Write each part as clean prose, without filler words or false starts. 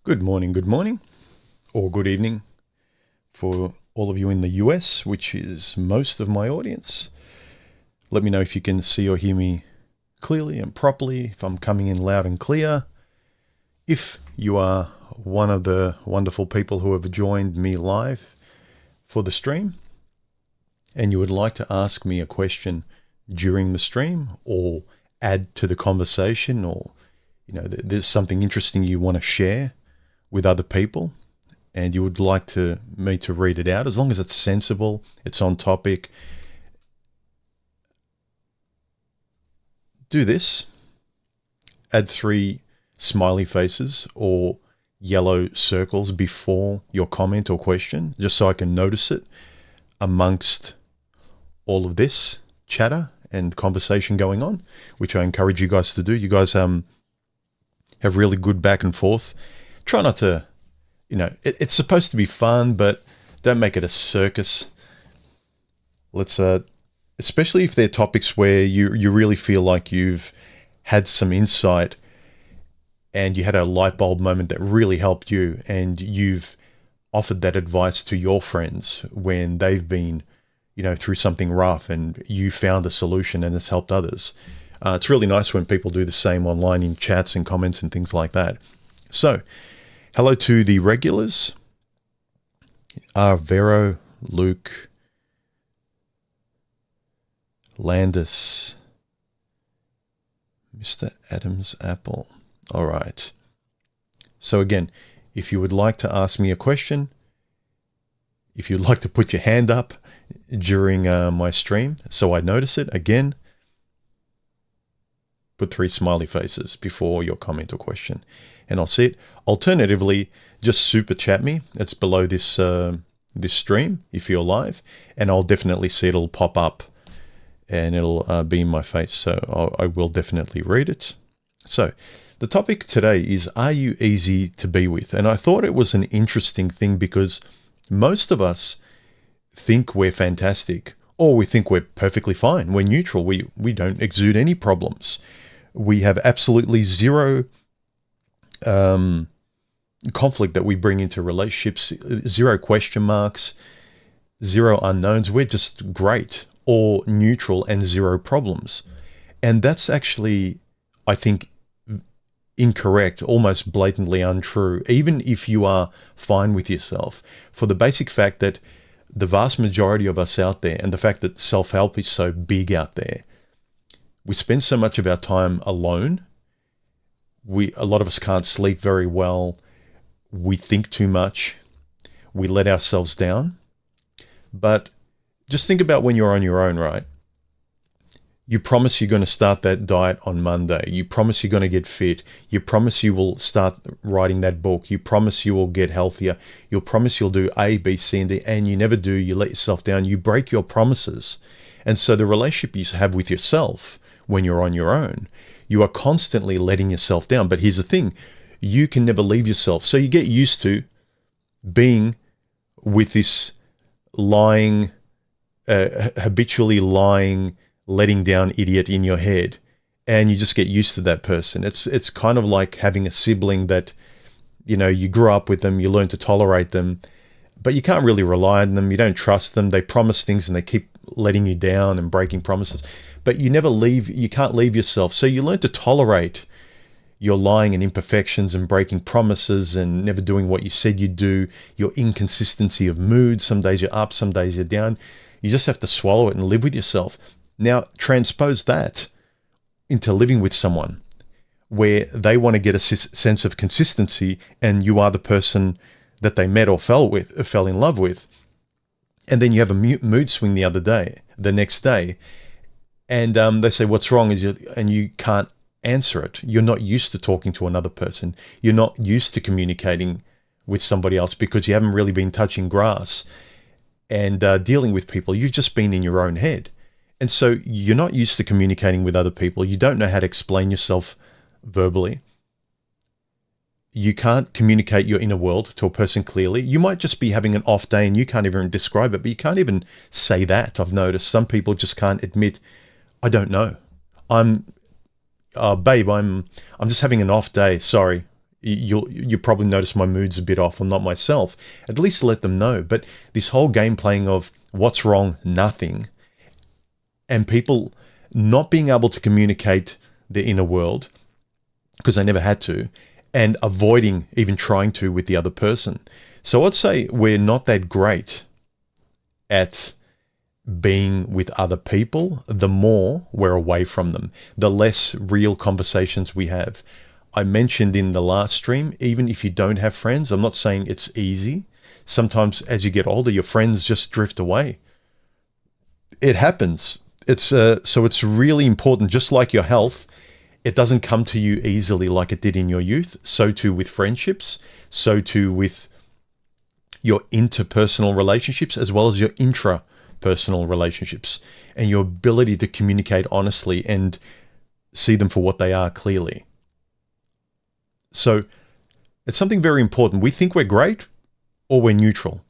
Good morning, or good evening for all of you in the US, which is most of my audience. Let me know if you can see or hear me clearly and properly, if I'm coming in loud and clear. If you are one of the wonderful people who have joined me live for the stream, and you would like to ask me a question during the stream or add to the conversation, or there's something interesting you want to share with other people and you would like me to read it out, as long as it's sensible, it's on topic, do this. Add 3 smiley faces or yellow circles before your comment or question, just so I can notice it amongst all of this chatter and conversation going on, which I encourage you guys to do. You guys have really good back and forth. Try not to, it's supposed to be fun, but don't make it a circus. Let's, especially if they're topics where you really feel like you've had some insight and you had a light bulb moment that really helped you, and you've offered that advice to your friends when they've been, through something rough, and you found a solution and it's helped others. It's really nice when people do the same online in chats and comments and things like that. So, hello to the regulars. Vero, Luke, Landis, Mr. Adams Apple. All right. So again, if you would like to ask me a question, if you'd like to put your hand up during my stream so I notice it, again, put 3 smiley faces before your comment or question, and I'll see it. Alternatively, just super chat me. It's below this this stream if you're live, and I'll definitely see it'll pop up, and it'll be in my face. So I will definitely read it. So the topic today is, are you easy to be with? And I thought it was an interesting thing because most of us think we're fantastic, or we think we're perfectly fine. We're neutral. We don't exude any problems. We have absolutely zero conflict that we bring into relationships, 0 question marks, 0 unknowns. We're just great, or neutral, and 0 problems. And that's actually, I think, incorrect, almost blatantly untrue, even if you are fine with yourself, for the basic fact that the vast majority of us out there, and the fact that self-help is so big out there, we spend so much of our time alone. A lot of us can't sleep very well. We think too much. We let ourselves down. But just think about when you're on your own, right? You promise you're going to start that diet on Monday. You promise you're going to get fit. You promise you will start writing that book. You promise you will get healthier. You'll promise you'll do A, B, C, and D, and you never do. You let yourself down. You break your promises. And so the relationship you have with yourself when you're on your own, you are constantly letting yourself down. But here's the thing, you can never leave yourself. So you get used to being with this lying, habitually lying, letting down idiot in your head, and you just get used to that person. It's kind of like having a sibling that, you grew up with them, you learn to tolerate them, but you can't really rely on them. You don't trust them. They promise things and they keep letting you down and breaking promises, but you can't leave yourself. So you learn to tolerate your lying and imperfections and breaking promises and never doing what you said you'd do, your inconsistency of mood. Some days you're up, some days you're down. You just have to swallow it and live with yourself. Now, transpose that into living with someone where they want to get a sense of consistency, and you are the person that they met or fell in love with. And then you have a mood swing the next day, and they say, what's wrong? And you can't answer it. You're not used to talking to another person. You're not used to communicating with somebody else because you haven't really been touching grass and dealing with people. You've just been in your own head. And so you're not used to communicating with other people. You don't know how to explain yourself verbally. You can't communicate your inner world to a person clearly. You might just be having an off day and you can't even describe it, but you can't even say that. I've noticed some people just can't admit, I don't know. I'm, babe, I'm just having an off day. Sorry. You probably notice my mood's a bit off. I'm not myself. At least let them know. But this whole game playing of what's wrong, nothing, and people not being able to communicate their inner world because they never had to, and avoiding even trying to with the other person. So I'd say we're not that great at being with other people. The more we're away from them, the less real conversations we have. I mentioned in the last stream, even if you don't have friends, I'm not saying it's easy. Sometimes as you get older, your friends just drift away. It happens. So it's really important, just like your health, it doesn't come to you easily like it did in your youth. So too with friendships, so too with your interpersonal relationships, as well as your intrapersonal relationships, and your ability to communicate honestly and see them for what they are clearly. So it's something very important. We think we're great or we're neutral,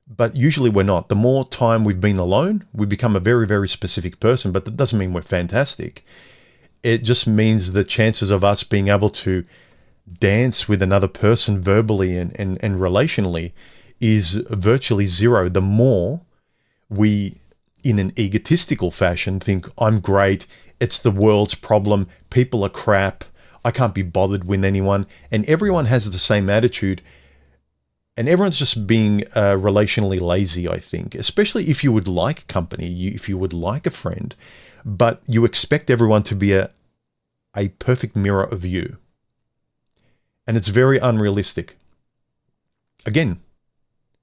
but usually we're not. The more time we've been alone, we become a very, very specific person, but that doesn't mean we're fantastic. It just means the chances of us being able to dance with another person verbally and relationally is virtually zero. The more we, in an egotistical fashion, think, I'm great, it's the world's problem, people are crap, I can't be bothered with anyone, and everyone has the same attitude, and everyone's just being relationally lazy, I think, especially if you would like company, if you would like a friend, but you expect everyone to be a perfect mirror of you. And it's very unrealistic. Again,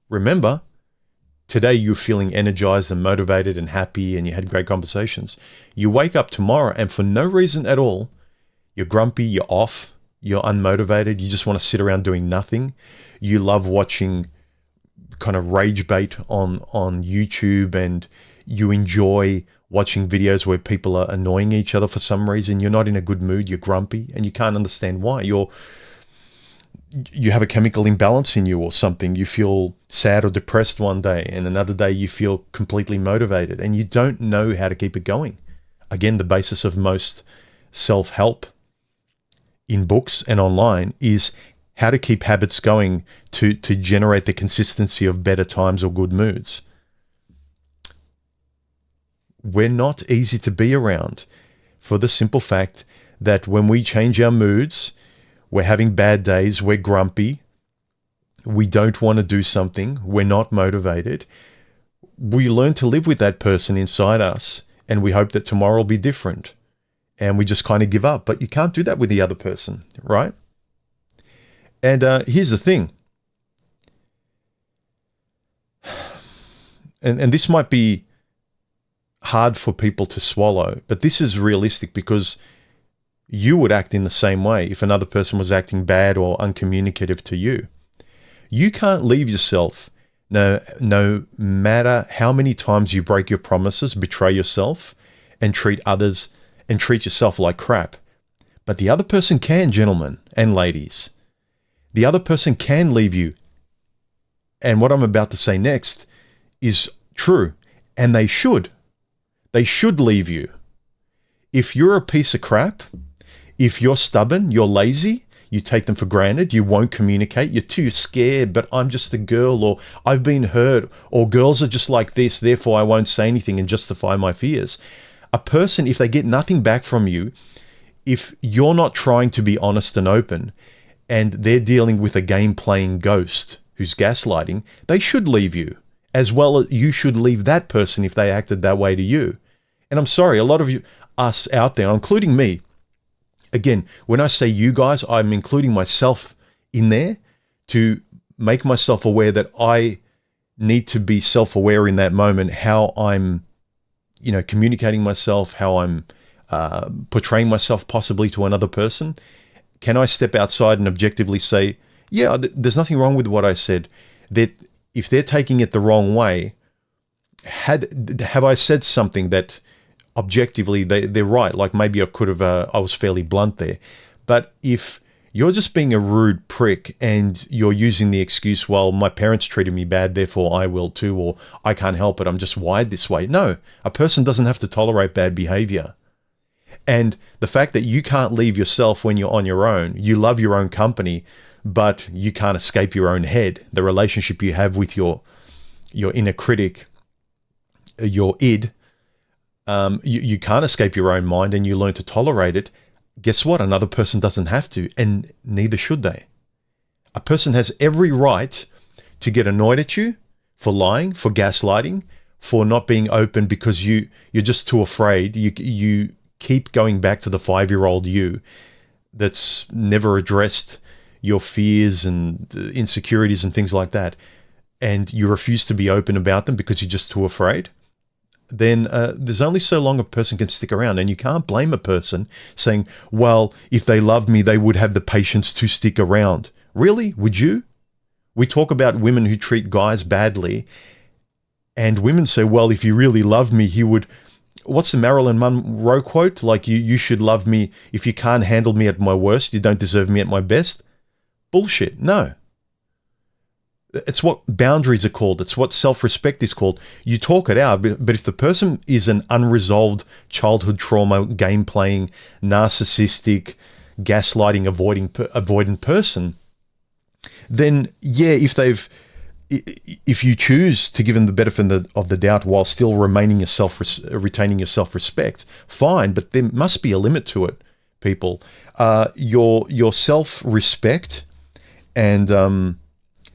remember, today you're feeling energized and motivated and happy and you had great conversations. You wake up tomorrow and for no reason at all, you're grumpy, you're off, you're unmotivated, you just want to sit around doing nothing. You love watching kind of rage bait on YouTube, and you enjoy watching videos where people are annoying each other for some reason. You're not in a good mood, you're grumpy, and you can't understand why. You have a chemical imbalance in you or something. You feel sad or depressed one day, and another day you feel completely motivated, and you don't know how to keep it going. Again, the basis of most self-help in books and online is how to keep habits going to generate the consistency of better times or good moods. We're not easy to be around for the simple fact that when we change our moods, we're having bad days, we're grumpy, we don't want to do something, we're not motivated. We learn to live with that person inside us, and we hope that tomorrow will be different. And we just kind of give up. But you can't do that with the other person, right? And here's the thing. And this might be hard for people to swallow, but this is realistic, because you would act in the same way if another person was acting bad or uncommunicative to you. You can't leave yourself, no matter how many times you break your promises, betray yourself, and treat yourself like crap. But the other person can, gentlemen and ladies. The other person can leave you. And what I'm about to say next is true, and they should. They should leave you. If you're a piece of crap, if you're stubborn, you're lazy, you take them for granted, you won't communicate, you're too scared, but I'm just a girl, or I've been hurt, or girls are just like this, therefore I won't say anything and justify my fears. A person, if they get nothing back from you, if you're not trying to be honest and open, and they're dealing with a game-playing ghost who's gaslighting, they should leave you, as well as you should leave that person if they acted that way to you. And I'm sorry, a lot of us out there, including me, again, when I say you guys, I'm including myself in there to make myself aware that I need to be self-aware in that moment, how I'm, communicating myself, how I'm portraying myself possibly to another person. Can I step outside and objectively say, yeah, there's nothing wrong with what I said? That if they're taking it the wrong way, have I said something that objectively they're right? Like maybe I could have, I was fairly blunt there. But if you're just being a rude prick and you're using the excuse, well, my parents treated me bad, therefore I will too, or I can't help it, I'm just wired this way. No, a person doesn't have to tolerate bad behavior. And the fact that you can't leave yourself when you're on your own, you love your own company, but you can't escape your own head. The relationship you have with your inner critic, your id, you can't escape your own mind, and you learn to tolerate it. Guess what? Another person doesn't have to, and neither should they. A person has every right to get annoyed at you for lying, for gaslighting, for not being open because you're just too afraid. You keep going back to the 5-year-old you that's never addressed your fears and insecurities and things like that, and you refuse to be open about them because you're just too afraid. Then there's only so long a person can stick around, and you can't blame a person saying, well, if they loved me, they would have the patience to stick around. Really? Would you? We talk about women who treat guys badly, and women say, well, if you really love me, he would... What's the Marilyn Monroe quote? Like, you should love me. If you can't handle me at my worst, you don't deserve me at my best. Bullshit. No. It's what boundaries are called. It's what self-respect is called. You talk it out, but if the person is an unresolved childhood trauma, game-playing, narcissistic, gaslighting, avoidant person, then yeah, if you choose to give them the benefit of the doubt while still retaining your self-respect, fine, but there must be a limit to it, people. Your self-respect and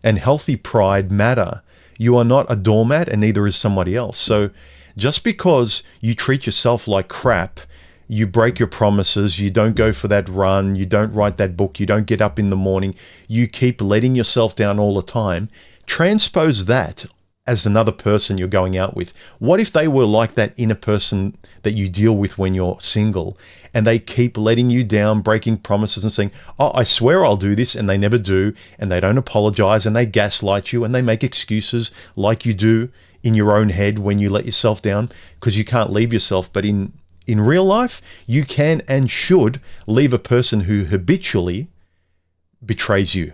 healthy pride matter. You are not a doormat, and neither is somebody else. So just because you treat yourself like crap, you break your promises, you don't go for that run, you don't write that book, you don't get up in the morning, you keep letting yourself down all the time, transpose that as another person you're going out with. What if they were like that inner person that you deal with when you're single, and they keep letting you down, breaking promises and saying, oh, I swear I'll do this, and they never do, and they don't apologize, and they gaslight you, and they make excuses like you do in your own head when you let yourself down because you can't leave yourself. But in real life, you can and should leave a person who habitually betrays you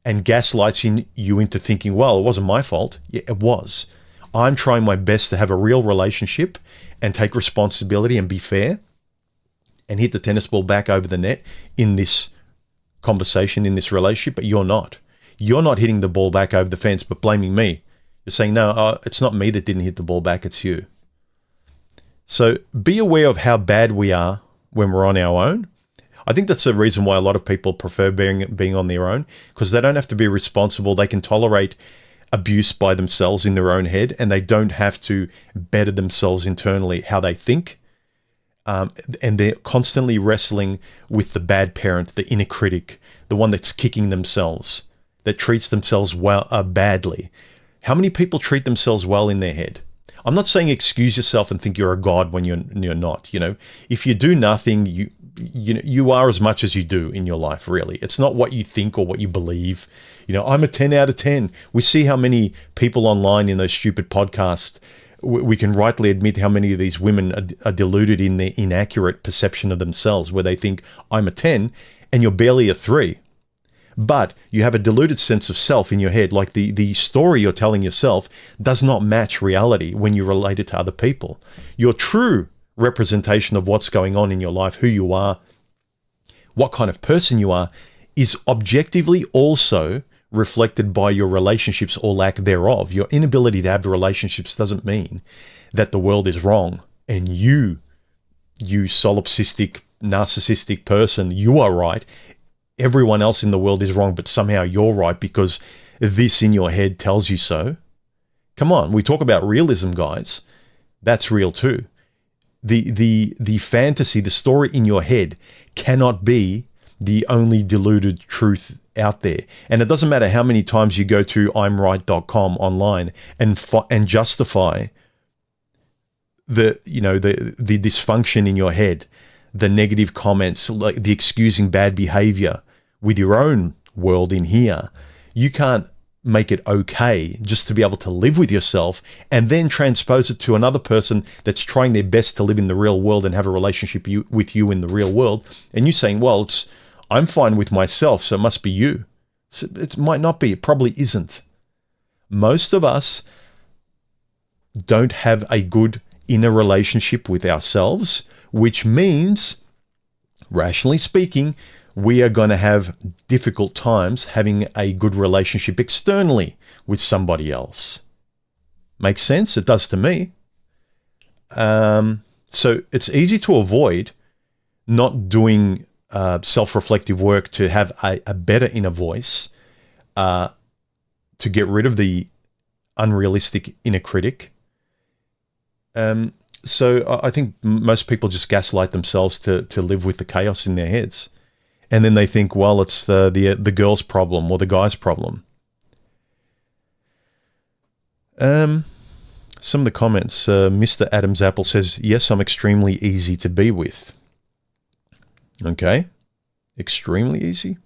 and gaslights you into thinking, well, it wasn't my fault. Yeah, it was. I'm trying my best to have a real relationship and take responsibility and be fair and hit the tennis ball back over the net in this conversation, in this relationship, but you're not. You're not hitting the ball back over the fence, but blaming me. You're saying, no, it's not me that didn't hit the ball back, it's you. So be aware of how bad we are when we're on our own. I think that's the reason why a lot of people prefer being on their own, because they don't have to be responsible. They can tolerate abuse by themselves in their own head, and they don't have to better themselves internally how they think. And they're constantly wrestling with the bad parent, the inner critic, the one that's kicking themselves, that treats themselves badly. How many people treat themselves well in their head? I'm not saying excuse yourself and think you're a god when you're not. You know, if you do nothing, you are as much as you do in your life, really. It's not what you think or what you believe. You know, I'm a 10 out of 10. We see how many people online in those stupid podcasts, we can rightly admit how many of these women are deluded in their inaccurate perception of themselves, where they think, I'm a 10 and you're barely a 3. But you have a deluded sense of self in your head, like the story you're telling yourself does not match reality when you relate it to other people. Your true representation of what's going on in your life, who you are, what kind of person you are, is objectively also reflected by your relationships or lack thereof. Your inability to have the relationships doesn't mean that the world is wrong and you solipsistic, narcissistic person, you are right. Everyone else in the world is wrong, but somehow you're right because this in your head tells you so. Come on, we talk about realism, guys. That's real too. The fantasy, the story in your head cannot be the only deluded truth out there. And it doesn't matter how many times you go to imright.com online and justify the dysfunction in your head, the negative comments, like the excusing bad behavior with your own world in here. You can't make it okay just to be able to live with yourself and then transpose it to another person that's trying their best to live in the real world and have a relationship with you in the real world. And you saying, well, I'm fine with myself, so it must be you. So it might not be. It probably isn't. Most of us don't have a good inner relationship with ourselves. which means, rationally speaking, we are going to have difficult times having a good relationship externally with somebody else. Makes sense? It does to me. So it's easy to avoid not doing self-reflective work to have a better inner voice, to get rid of the unrealistic inner critic. So I think most people just gaslight themselves to live with the chaos in their heads. And then they think, well, it's the girl's problem or the guy's problem. Some of the comments, Mr. Adam's Apple says, yes, I'm extremely easy to be with. Okay. Extremely easy.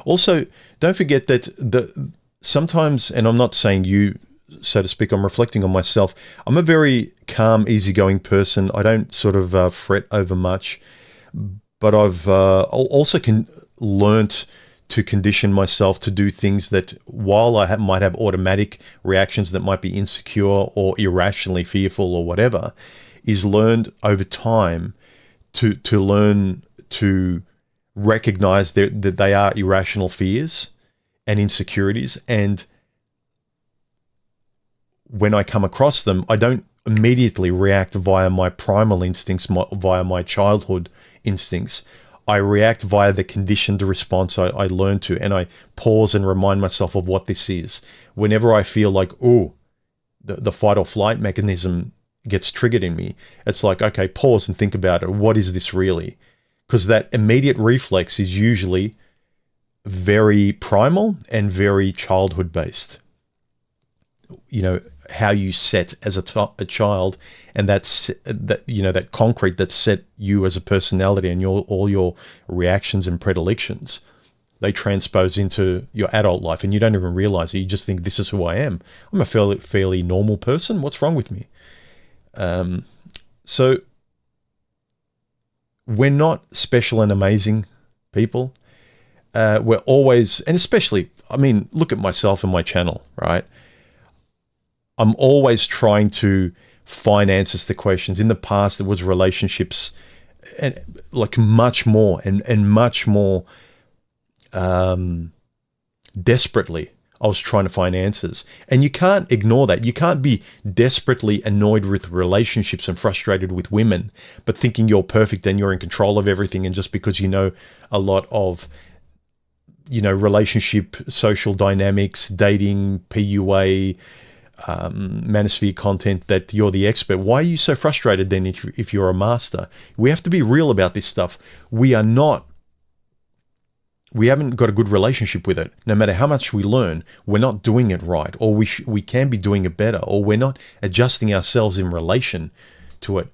Also, don't forget that sometimes, and I'm not saying you, so to speak, I'm reflecting on myself. I'm a very calm, easygoing person. I don't sort of fret over much, but I've also learnt to condition myself to do things that, while I might have automatic reactions that might be insecure or irrationally fearful or whatever, is learned over time to learn to recognize that they are irrational fears and insecurities. And when I come across them, I don't immediately react via my primal instincts, via my childhood instincts. I react via the conditioned response I learn to, and I pause and remind myself of what this is. Whenever I feel like, oh, the fight or flight mechanism gets triggered in me, it's like, okay, pause and think about it. What is this really? Because that immediate reflex is usually very primal and very childhood based. You know, how you set as a child, and that concrete that set you as a personality, and all your reactions and predilections, they transpose into your adult life, and you don't even realize it. You just think, this is who I am. I'm a fairly normal person. What's wrong with me? So we're not special and amazing people. We're always, and especially, I mean, look at myself and my channel, right? I'm always trying to find answers to questions. In the past, it was relationships, and like much more and much more desperately, I was trying to find answers. And you can't ignore that. You can't be desperately annoyed with relationships and frustrated with women, but thinking you're perfect and you're in control of everything. And just because you know a lot of, relationship, social dynamics, dating, PUA, Manosphere content, that you're the expert. Why are you so frustrated then if you're a master? We have to be real about this stuff. We haven't got a good relationship with it. No matter how much we learn, we're not doing it right, or we can be doing it better, or we're not adjusting ourselves in relation to it.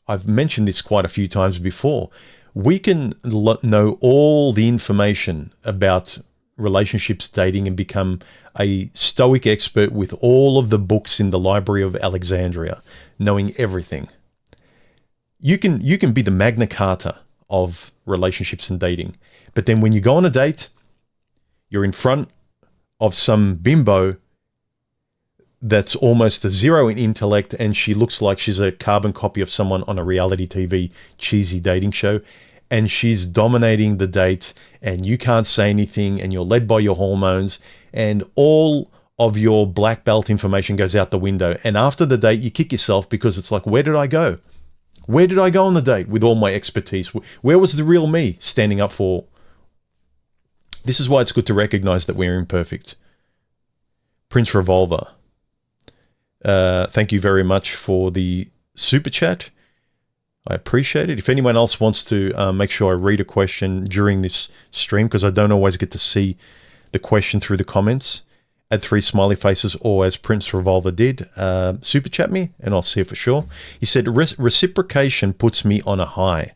I've mentioned this quite a few times before. We can know all the information about relationships, dating, and become a stoic expert with all of the books in the Library of Alexandria, knowing everything. You can be the Magna Carta of relationships and dating, but then when you go on a date, you're in front of some bimbo that's almost a zero in intellect, and she looks like she's a carbon copy of someone on a reality TV cheesy dating show, and she's dominating the date, and you can't say anything, and you're led by your hormones, and all of your black belt information goes out the window. And after the date, you kick yourself because it's like, where did I go? Where did I go on the date with all my expertise? Where was the real me standing up for? This is why it's good to recognize that we're imperfect. Prince Revolver, thank you very much for the super chat. I appreciate it. If anyone else wants to make sure I read a question during this stream, because I don't always get to see the question through the comments, add 3 smiley faces, or as Prince Revolver did, super chat me and I'll see it for sure. He said, reciprocation puts me on a high.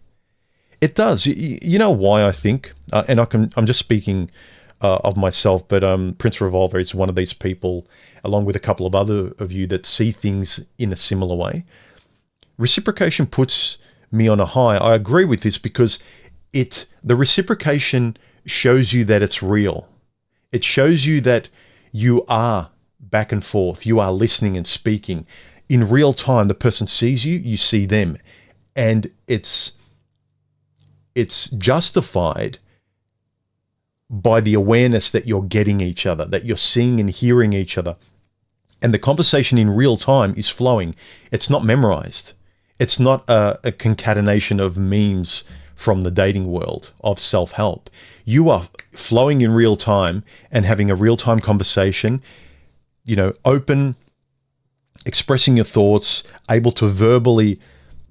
It does. You know why, I think, and I'm just speaking of myself, but Prince Revolver is one of these people, along with a couple of other of you, that see things in a similar way. Reciprocation puts me on a high. I agree with this because the reciprocation shows you that it's real. It shows you that you are back and forth. You are listening and speaking. in real time, the person sees you, you see them, and it's justified by the awareness that you're getting each other, that you're seeing and hearing each other. And the conversation in real time is flowing. It's not memorized. It's not a concatenation of memes from the dating world of self-help. You are flowing in real time and having a real-time conversation, open, expressing your thoughts, able to verbally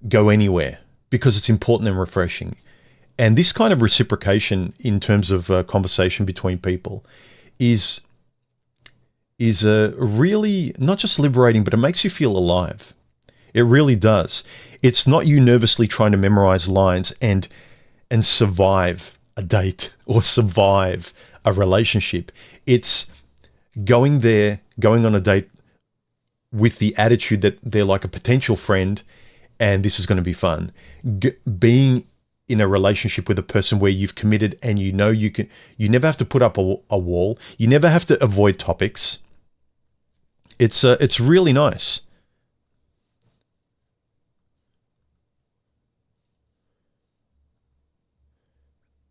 go anywhere because it's important and refreshing. And this kind of reciprocation in terms of conversation between people is really not just liberating, but it makes you feel alive. It really does. It's not you nervously trying to memorize lines and survive a date or survive a relationship. It's going on a date with the attitude that they're like a potential friend and this is going to be fun. Being in a relationship with a person where you've committed and you never have to put up a wall. You never have to avoid topics. It's really nice.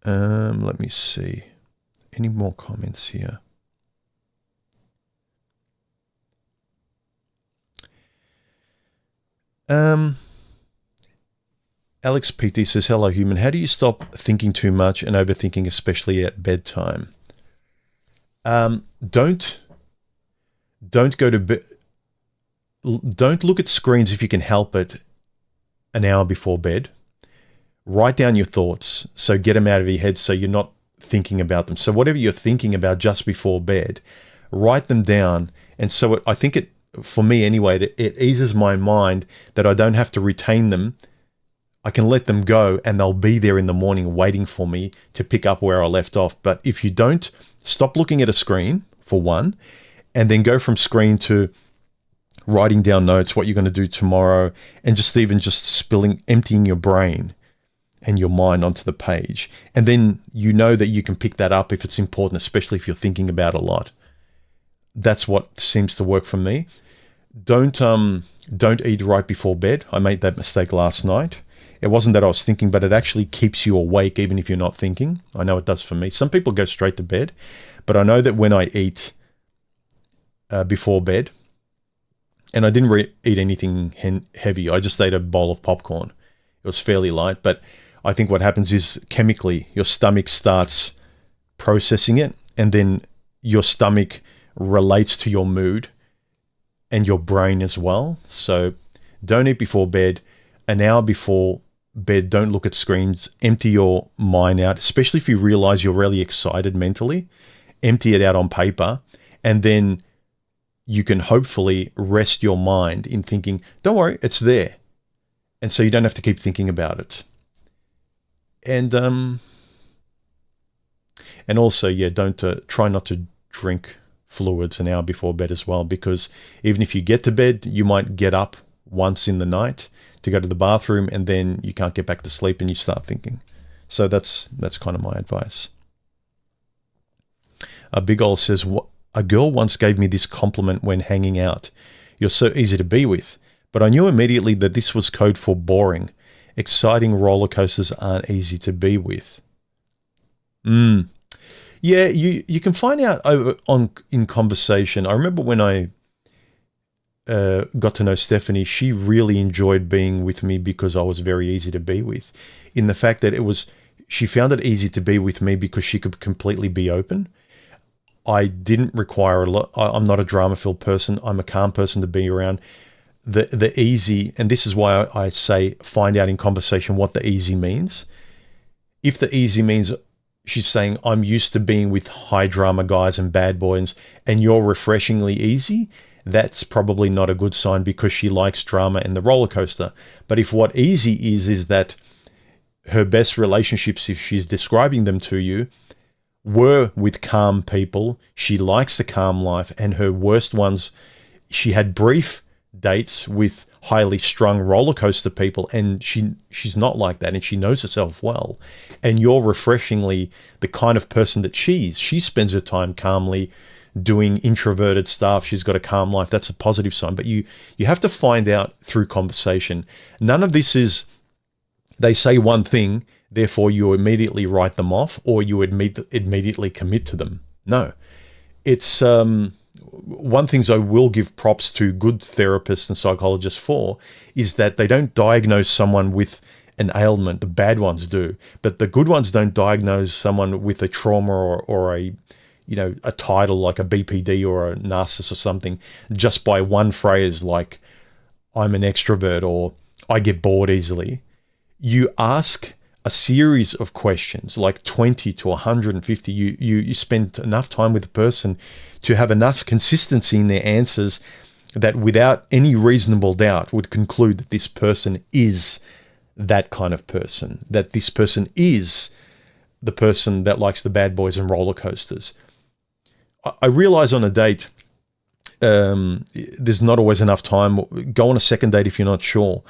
Let me see. Any more comments here? Alex PT says, hello, human. How do you stop thinking too much and overthinking, especially at bedtime? Don't go to bed. Don't look at screens if you can help it an hour before bed. Write down your thoughts. So get them out of your head so you're not thinking about them. So whatever you're thinking about just before bed, write them down. And so I think for me anyway, it eases my mind that I don't have to retain them. I can let them go and they'll be there in the morning waiting for me to pick up where I left off. But if you don't, stop looking at a screen for one, and then go from screen to writing down notes, what you're going to do tomorrow, and just emptying your brain and your mind onto the page. And then you know that you can pick that up if it's important, especially if you're thinking about it a lot. That's what seems to work for me. Don't eat right before bed. I made that mistake last night. It wasn't that I was thinking, but it actually keeps you awake even if you're not thinking. I know it does for me. Some people go straight to bed, but I know that when I eat before bed, and I didn't eat anything heavy. I just ate a bowl of popcorn. It was fairly light, but I think what happens is chemically your stomach starts processing it, and then your stomach relates to your mood and your brain as well. So don't eat before bed. An hour before bed, don't look at screens. Empty your mind out, especially if you realize you're really excited mentally. Empty it out on paper, and then you can hopefully rest your mind in thinking, don't worry, it's there. And so you don't have to keep thinking about it. And also, don't try not to drink fluids an hour before bed as well, because even if you get to bed, you might get up once in the night to go to the bathroom, and then you can't get back to sleep and you start thinking. So that's kind of my advice. Big Ol says, a girl once gave me this compliment when hanging out. You're so easy to be with. But I knew immediately that this was code for boring. Exciting roller coasters aren't easy to be with. Yeah, you can find out in conversation. I remember when I got to know Stephanie, she really enjoyed being with me because I was very easy to be with. In the fact that she found it easy to be with me because she could completely be open. I didn't require a lot. I'm not a drama-filled person. I'm a calm person to be around. The easy, and this is why I say find out in conversation what the easy means. If the easy means she's saying, I'm used to being with high drama guys and bad boys, and you're refreshingly easy, that's probably not a good sign because she likes drama and the roller coaster. But if what easy is that her best relationships, if she's describing them to you, were with calm people, she likes the calm life, and her worst ones, she had brief dates with highly strung roller coaster people, and she's not like that, and she knows herself well, and you're refreshingly the kind of person that she spends her time calmly doing introverted stuff. She's got a calm life. That's a positive sign. But you have to find out through conversation. None of this is they say one thing, therefore you immediately write them off or you immediately commit to them. No. It's one thing I will give props to good therapists and psychologists for is that they don't diagnose someone with an ailment. The bad ones do, but the good ones don't diagnose someone with a trauma or a title like a BPD or a narcissist or something just by one phrase like I'm an extrovert or I get bored easily. You ask a series of questions, like 20 to 150. You spend enough time with the person to have enough consistency in their answers that without any reasonable doubt would conclude that this person is that kind of person, that this person is the person that likes the bad boys and roller coasters. I realize on a date, there's not always enough time. Go on a second date if you're not sure.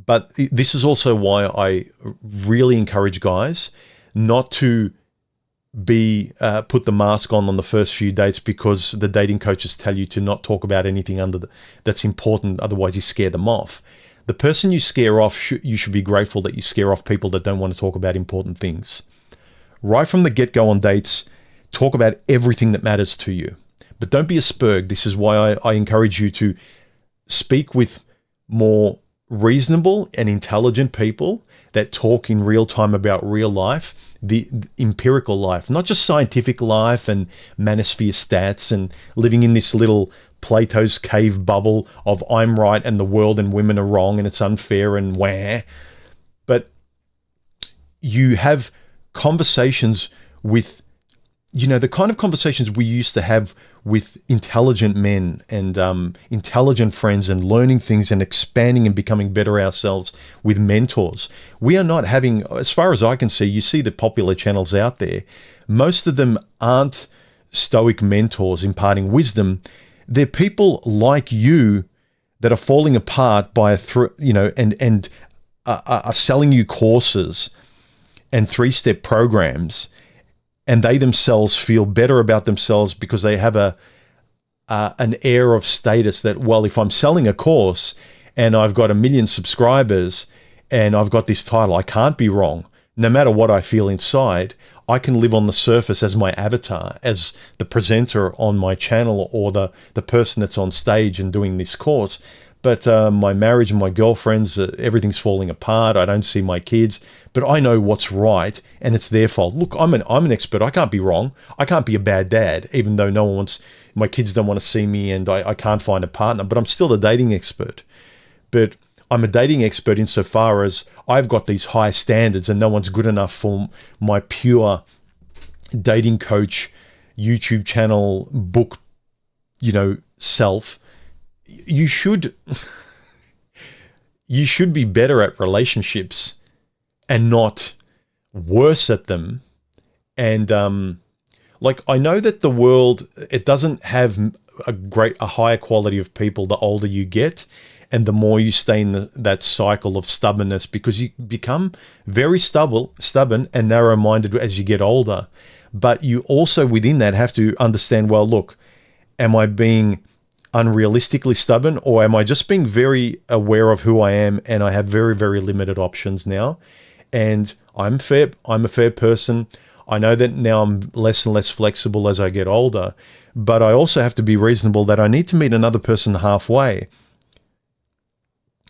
But this is also why I really encourage guys not to put the mask on the first few dates, because the dating coaches tell you to not talk about anything that's important. Otherwise, you scare them off. The person you scare off, you should be grateful that you scare off people that don't want to talk about important things. Right from the get-go on dates, talk about everything that matters to you. But don't be a spurg. This is why I encourage you to speak with more reasonable and intelligent people that talk in real time about real life, the empirical life, not just scientific life and Manosphere stats and living in this little Plato's cave bubble of I'm right and the world and women are wrong and it's unfair and wah. But you have conversations with, the kind of conversations we used to have with intelligent men and intelligent friends and learning things and expanding and becoming better ourselves with mentors. We are not having, as far as I can see, you see the popular channels out there, most of them aren't stoic mentors imparting wisdom. They're people like you that are falling apart by and are selling you courses and 3-step programs, and they themselves feel better about themselves because they have an air of status that, well, if I'm selling a course and I've got 1 million subscribers and I've got this title, I can't be wrong. No matter what I feel inside, I can live on the surface as my avatar, as the presenter on my channel or the person that's on stage and doing this course. But my marriage and my girlfriends, everything's falling apart. I don't see my kids, but I know what's right and it's their fault. Look, I'm an expert. I can't be wrong. I can't be a bad dad, even though my kids don't want to see me and I can't find a partner, but I'm still a dating expert. But I'm a dating expert insofar as I've got these high standards and no one's good enough for my pure dating coach, YouTube channel, book, self. You should be better at relationships and not worse at them. And I know that the world, it doesn't have a higher quality of people the older you get and the more you stay in that cycle of stubbornness, because you become very stubborn and narrow-minded as you get older. But you also within that have to understand, well, look, am I being unrealistically stubborn, or am I just being very aware of who I am and I have very, very limited options now? And I'm a fair person. I know that now I'm less and less flexible as I get older, but I also have to be reasonable that I need to meet another person halfway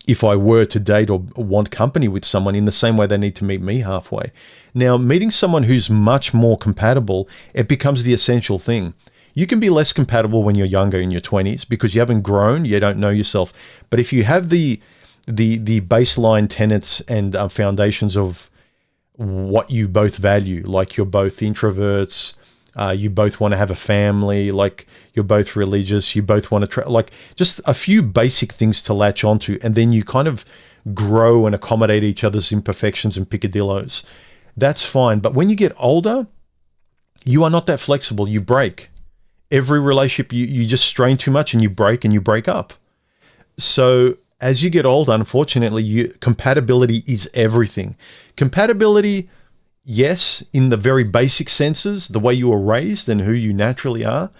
if I were to date or want company with someone, in the same way they need to meet me halfway. Now, meeting someone who's much more compatible, it becomes the essential thing. You can be less compatible when you're younger, in your 20s, because you haven't grown, you don't know yourself. But if you have the baseline tenets and foundations of what you both value, like you're both introverts, you both want to have a family, like you're both religious, you both want to like just a few basic things to latch onto, and then you kind of grow and accommodate each other's imperfections and picadillos. That's fine. But when you get older, you are not that flexible. You break. Every relationship, you just strain too much and you break up. So as you get older, unfortunately, compatibility is everything. Compatibility, yes, in the very basic senses, the way you were raised and who you naturally are.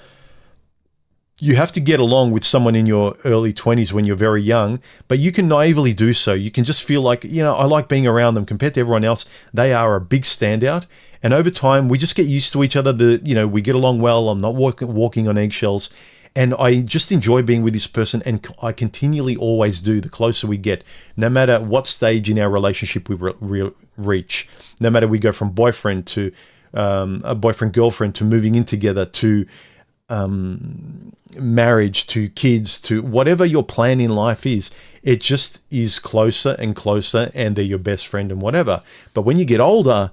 you have to get along with someone in your early 20s when you're very young, but you can naively do so. You can just feel like, I like being around them compared to everyone else. They are a big standout. And over time, we just get used to each other. We get along well. I'm not walking on eggshells. And I just enjoy being with this person. And I continually always do the closer we get, no matter what stage in our relationship we reach, no matter we go from boyfriend to a boyfriend-girlfriend to moving in together to marriage to kids to whatever your plan in life is, it just is closer and closer, and they're your best friend and whatever. But when you get older,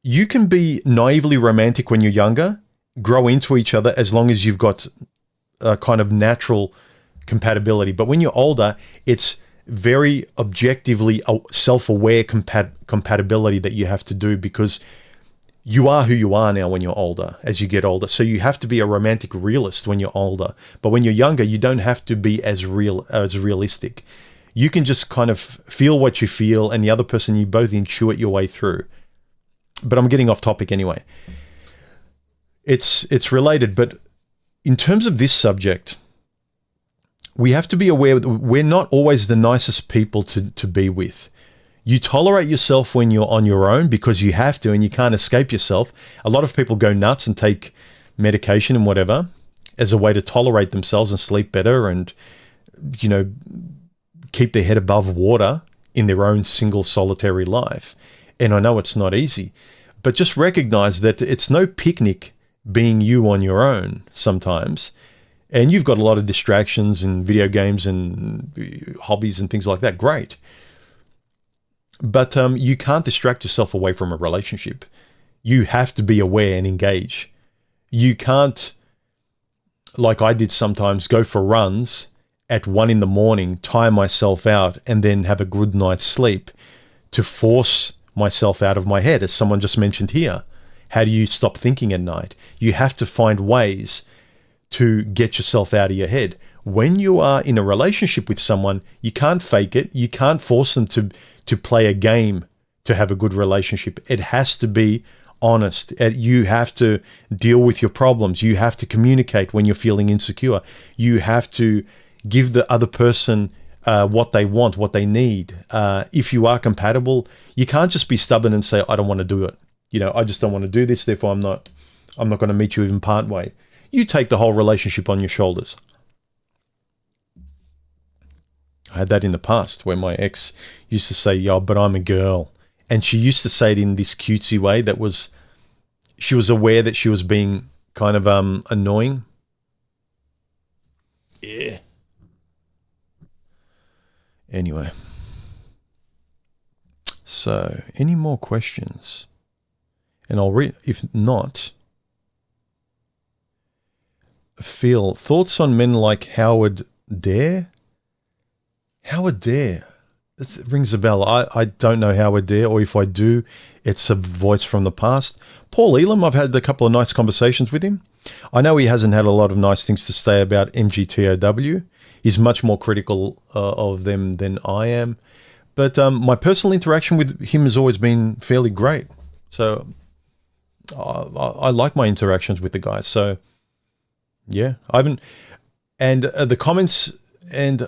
you can be naively romantic when you're younger, grow into each other as long as you've got a kind of natural compatibility. But when you're older, it's very objectively self-aware compatibility that you have to do, because you are who you are now when you're older, as you get older. So you have to be a romantic realist when you're older. But when you're younger, you don't have to be as realistic. You can just kind of feel what you feel, and the other person, you both intuit your way through. But I'm getting off topic anyway. It's related, but in terms of this subject, we have to be aware that we're not always the nicest people to be with. You tolerate yourself when you're on your own because you have to and you can't escape yourself. A lot of people go nuts and take medication and whatever as a way to tolerate themselves and sleep better and, keep their head above water in their own single solitary life. And I know it's not easy, but just recognize that it's no picnic being you on your own sometimes. And you've got a lot of distractions and video games and hobbies and things like that. Great. But you can't distract yourself away from a relationship. You have to be aware and engage. You can't, like I did sometimes, go for runs at 1 a.m, tire myself out, and then have a good night's sleep to force myself out of my head, as someone just mentioned here. How do you stop thinking at night? You have to find ways to get yourself out of your head. When you are in a relationship with someone, you can't fake it. You can't force them to play a game to have a good relationship. It has to be honest. You have to deal with your problems. You have to communicate when you're feeling insecure. You have to give the other person what they want, what they need. If you are compatible, you can't just be stubborn and say, I don't want to do it. I just don't want to do this. Therefore, I'm not going to meet you even part way. You take the whole relationship on your shoulders. I had that in the past where my ex used to say, "Yo, but I'm a girl." And she used to say it in this cutesy way she was aware that she was being kind of annoying. Yeah. Anyway. So, any more questions? And I'll read, if not, Phil, thoughts on men like Howard Dare? Howard Dare. It rings a bell. I don't know Howard Dare, or if I do, it's a voice from the past. Paul Elam, I've had a couple of nice conversations with him. I know he hasn't had a lot of nice things to say about MGTOW. He's much more critical of them than I am. But my personal interaction with him has always been fairly great. So I like my interactions with the guy. So yeah, and the comments and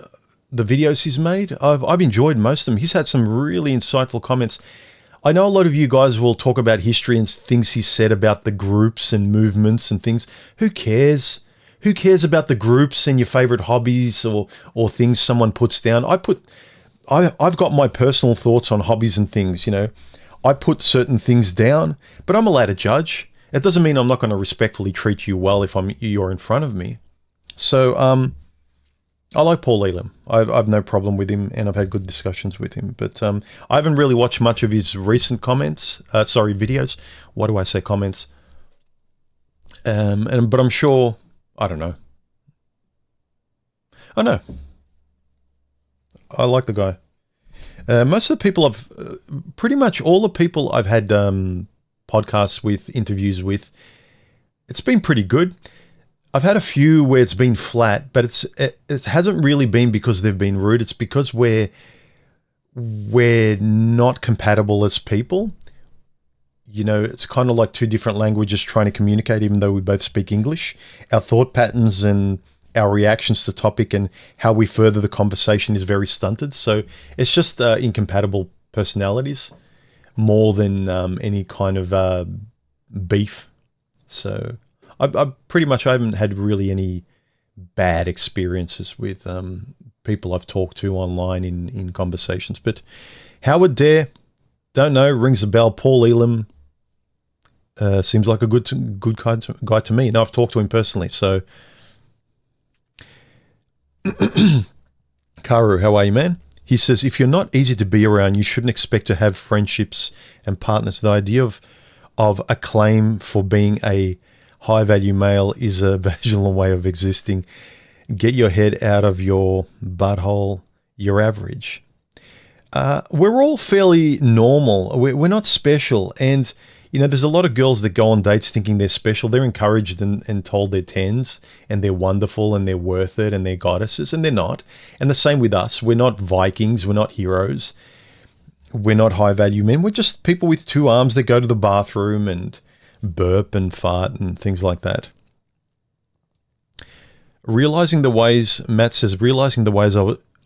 the videos he's made, I've enjoyed most of them. He's had some really insightful comments. I know a lot of you guys will talk about history and things he said about the groups and movements and things. Who cares? Who cares about the groups and your favorite hobbies or things someone puts down? I've got my personal thoughts on hobbies and things, I put certain things down, but I'm allowed to judge. It doesn't mean I'm not going to respectfully treat you well if you're in front of me. So, I like Paul Elam. I've no problem with him, and I've had good discussions with him. But I haven't really watched much of his recent videos. Why do I say comments? But I'm sure, I don't know. I know. I like the guy. Most of the people pretty much all the people I've had podcasts with, interviews with, it's been pretty good. I've had a few where it's been flat, but it hasn't really been because they've been rude. It's because we're not compatible as people. You know, it's kind of like two different languages trying to communicate, even though we both speak English. Our thought patterns and our reactions to topic and how we further the conversation is very stunted. So it's just incompatible personalities more than any kind of beef. So I haven't had really any bad experiences with people I've talked to online in conversations. But Howard Dare, don't know, rings a bell. Paul Elam, seems like a good guy to me. No, I've talked to him personally. So, Karu, how are you, man? He says, if you're not easy to be around, you shouldn't expect to have friendships and partners. The idea of a claim for being a high-value male is a vaginal way of existing. Get your head out of your butthole. You're average. We're all fairly normal. We're not special. And, you know, there's a lot of girls that go on dates thinking they're special. They're encouraged and told they're 10s and they're wonderful and they're worth it and they're goddesses, and they're not. And the same with us. We're not Vikings. We're not heroes. We're not high-value men. We're just people with two arms that go to the bathroom and burp and fart and things like that. Matt says, realizing the ways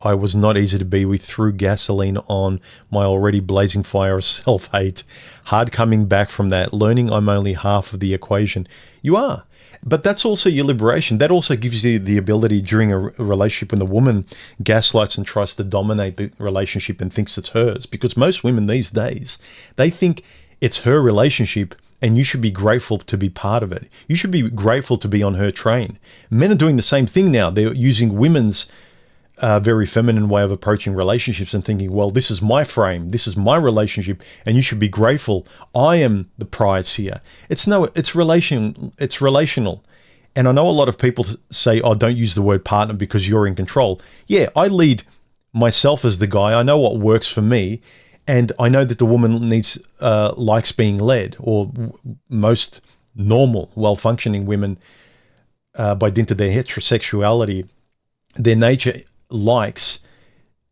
I was not easy to be with, threw gasoline on my already blazing fire of self-hate. Hard coming back from that, learning I'm only half of the equation. You are. But that's also your liberation. That also gives you the ability during a relationship when the woman gaslights and tries to dominate the relationship and thinks it's hers. Because most women these days, they think it's her relationship and you should be grateful to be part of it. You should be grateful to be on her train. Men are doing the same thing now. They're using women's very feminine way of approaching relationships and thinking, well, this is my frame, this is my relationship, and you should be grateful. I am the prize here. It's relational. And I know a lot of people say, oh, don't use the word partner because you're in control. Yeah, I lead myself as the guy. I know what works for me. And I know that the woman likes being led, or most normal, well-functioning women, by dint of their heterosexuality, their nature likes,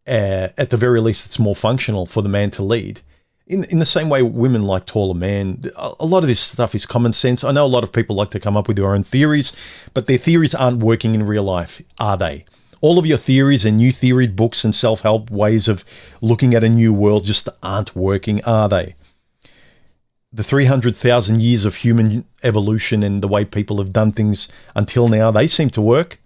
at the very least, it's more functional for the man to lead. In the same way women like taller men, a lot of this stuff is common sense. I know a lot of people like to come up with their own theories, but their theories aren't working in real life, are they? All of your theories and new theory books and self-help ways of looking at a new world just aren't working, are they? The 300,000 years of human evolution and the way people have done things until now, they seem to work.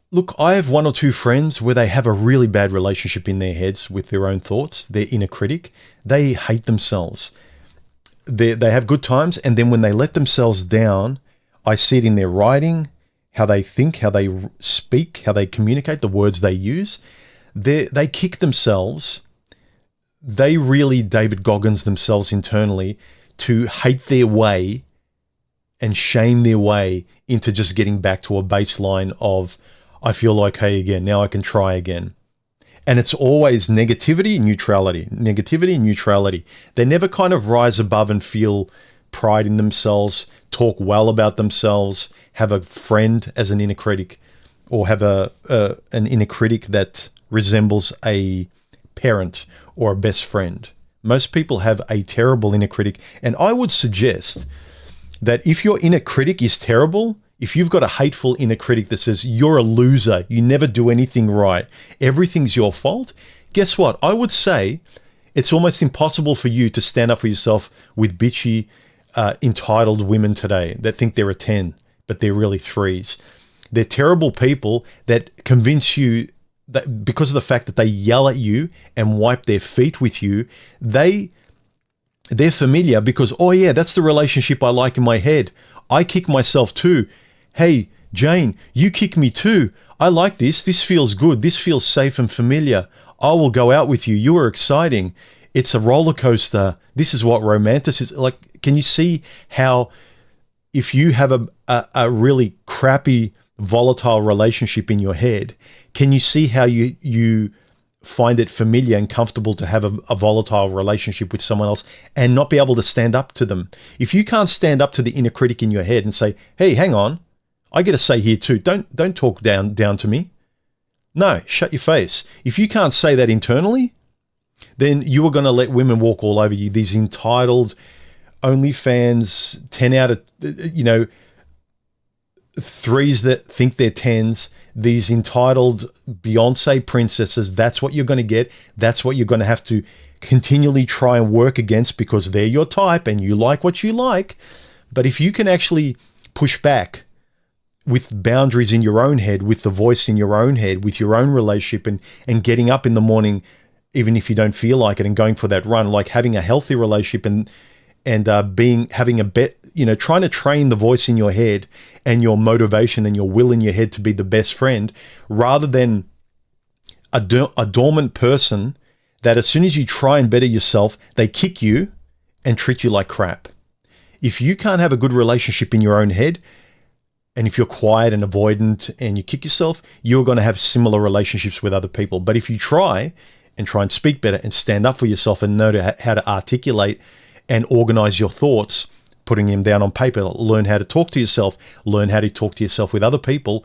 Look, I have one or two friends where they have a really bad relationship in their heads with their own thoughts, their inner critic. They hate themselves. They have good times, and then when they let themselves down, I see it in their writing, how they think, how they speak, how they communicate, the words they use. They kick themselves. They really David Goggins themselves internally to hate their way and shame their way into just getting back to a baseline of, I feel okay again, now I can try again. And it's always negativity, neutrality, negativity, neutrality. They never kind of rise above and feel pride in themselves, talk well about themselves, have a friend as an inner critic, or have an inner critic that resembles a parent or a best friend. Most people have a terrible inner critic. And I would suggest that if your inner critic is terrible, if you've got a hateful inner critic that says you're a loser, you never do anything right, everything's your fault, guess what? I would say it's almost impossible for you to stand up for yourself with bitchy, entitled women today that think they're a 10, but they're really 3s. They're terrible people that convince you that because of the fact that they yell at you and wipe their feet with you, they're familiar because, oh yeah, that's the relationship I like in my head. I kick myself too. Hey, Jane, you kick me too. I like this. This feels good. This feels safe and familiar. I will go out with you. You are exciting. It's a roller coaster. This is what romantic is. Like, can you see how if you have a really crappy, volatile relationship in your head, can you see how you find it familiar and comfortable to have a volatile relationship with someone else and not be able to stand up to them? If you can't stand up to the inner critic in your head and say, hey, hang on, I get a say here too. Don't talk down to me. No, shut your face. If you can't say that internally, then you are going to let women walk all over you. These entitled OnlyFans 10 out of, 3s that think they're 10s, these entitled Beyonce princesses, that's what you're going to get. That's what you're going to have to continually try and work against because they're your type and you like what you like. But if you can actually push back with boundaries in your own head, with the voice in your own head, with your own relationship and getting up in the morning, even if you don't feel like it, and going for that run, like having a healthy relationship and having a bet, trying to train the voice in your head and your motivation and your will in your head to be the best friend, rather than a dormant person that as soon as you try and better yourself, they kick you and treat you like crap. If you can't have a good relationship in your own head, and if you're quiet and avoidant and you kick yourself, you're going to have similar relationships with other people. But if you try and speak better and stand up for yourself and know how to articulate and organize your thoughts, putting them down on paper, learn how to talk to yourself, learn how to talk to yourself with other people,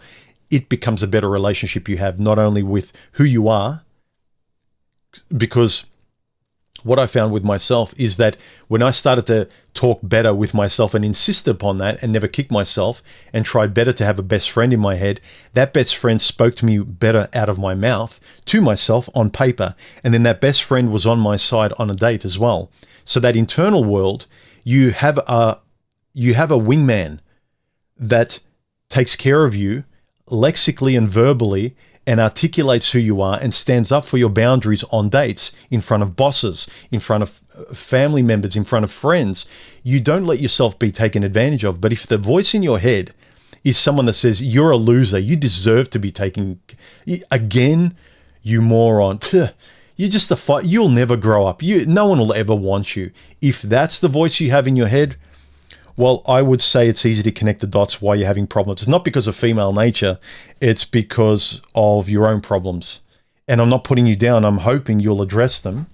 it becomes a better relationship you have, not only with who you are, because what I found with myself is that when I started to talk better with myself and insisted upon that and never kicked myself and tried better to have a best friend in my head, that best friend spoke to me better out of my mouth to myself on paper. And then that best friend was on my side on a date as well. So that internal world, you have a wingman that takes care of you lexically and verbally and articulates who you are and stands up for your boundaries on dates, in front of bosses, in front of family members, in front of friends. You don't let yourself be taken advantage of. But if the voice in your head is someone that says, you're a loser, you deserve to be taken, again, you moron, you're just a fight, you'll never grow up, no one will ever want you. If that's the voice you have in your head, well, I would say it's easy to connect the dots why you're having problems. It's not because of female nature. It's because of your own problems. And I'm not putting you down. I'm hoping you'll address them.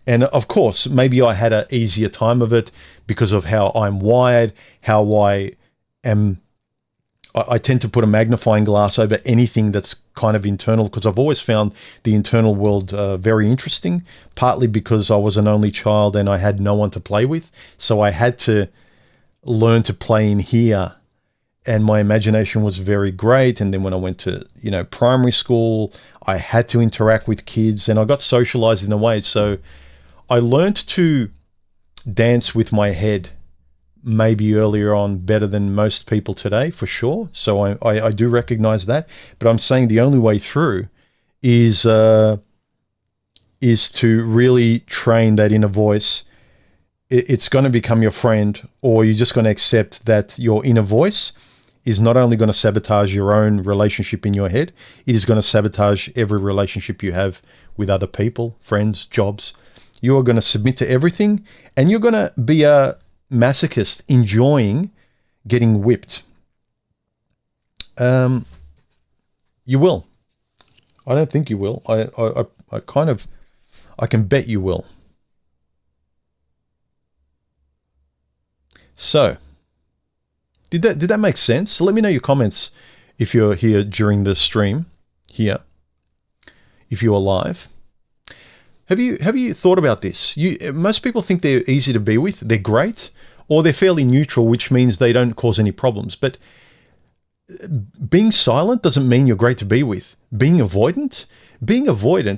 And of course, maybe I had an easier time of it because of how I'm wired, how I tend to put a magnifying glass over anything that's kind of internal, because I've always found the internal world very interesting, partly because I was an only child and I had no one to play with. So I had to learn to play in here, and my imagination was very great. And then when I went to primary school, I had to interact with kids and I got socialized in a way. So I learned to dance with my head maybe earlier on better than most people today, for sure. So I do recognize that, but I'm saying the only way through is to really train that inner voice. It's going to become your friend, or you're just going to accept that your inner voice is not only going to sabotage your own relationship in your head, it is going to sabotage every relationship you have with other people, friends, jobs. You are going to submit to everything, and you're going to be a masochist enjoying getting whipped. You will. I don't think you will. I can bet you will. So, did that make sense? Let me know your comments if you're here during the stream here. If you're live, have you thought about this? Most people think they're easy to be with, they're great, or they're fairly neutral, which means they don't cause any problems. But being silent doesn't mean you're great to be with. Being avoidant,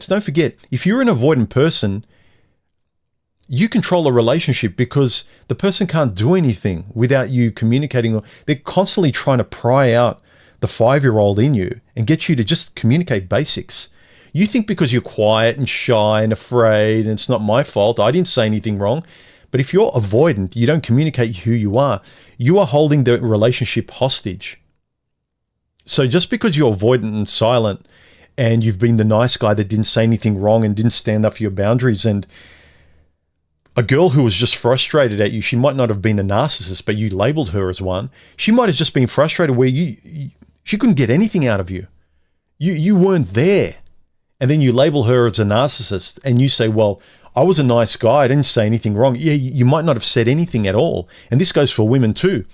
don't forget, if you're an avoidant person, you control a relationship because the person can't do anything without you communicating. They're constantly trying to pry out the 5-year-old in you and get you to just communicate basics. You think because you're quiet and shy and afraid, and it's not my fault, I didn't say anything wrong. But if you're avoidant, you don't communicate who you are holding the relationship hostage. So just because you're avoidant and silent and you've been the nice guy that didn't say anything wrong and didn't stand up for your boundaries, and a girl who was just frustrated at you, she might not have been a narcissist, but you labeled her as one. She might have just been frustrated where she couldn't get anything out of you. You weren't there. And then you label her as a narcissist and you say, well, I was a nice guy, I didn't say anything wrong. Yeah, you might not have said anything at all. And this goes for women too,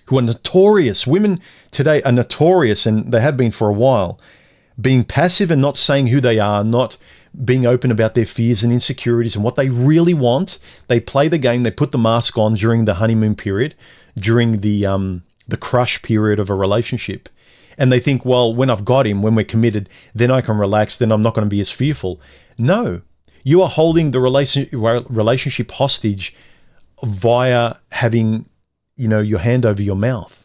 who are notorious. Women today are notorious, and they have been for a while, being passive and not saying who they are, not being open about their fears and insecurities and what they really want. They play the game, they put the mask on during the honeymoon period, during the crush period of a relationship. And they think, well, when I've got him, when we're committed, then I can relax, then I'm not going to be as fearful. No, you are holding the relationship hostage via having, your hand over your mouth.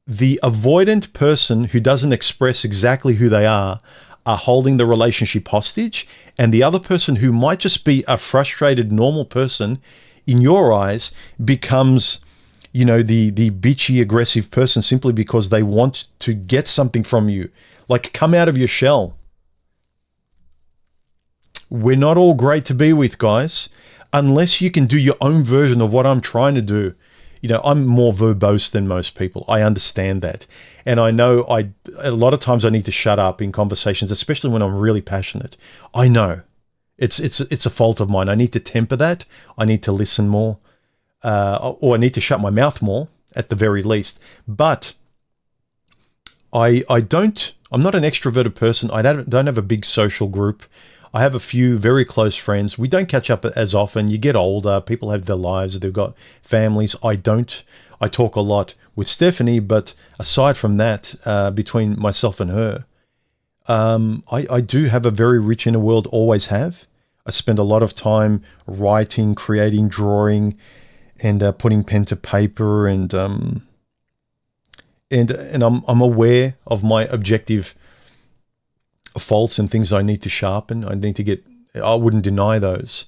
The avoidant person who doesn't express exactly who they are holding the relationship hostage, and the other person who might just be a frustrated, normal person, in your eyes, becomes, the bitchy, aggressive person simply because they want to get something from you. Like, come out of your shell. We're not all great to be with, guys, unless you can do your own version of what I'm trying to do. I'm more verbose than most people. I understand that. And I know a lot of times I need to shut up in conversations, especially when I'm really passionate. I know. It's a fault of mine. I need to temper that. I need to listen more. Or I need to shut my mouth more, at the very least. But I'm not an extroverted person. I don't have a big social group. I have a few very close friends. We don't catch up as often. You get older. People have their lives. They've got families. I don't. I talk a lot with Stephanie, but aside from that, between myself and her, I do have a very rich inner world, always have. I spend a lot of time writing, creating, drawing, and putting pen to paper, and I'm aware of my objective faults and things I need to sharpen. I wouldn't deny those.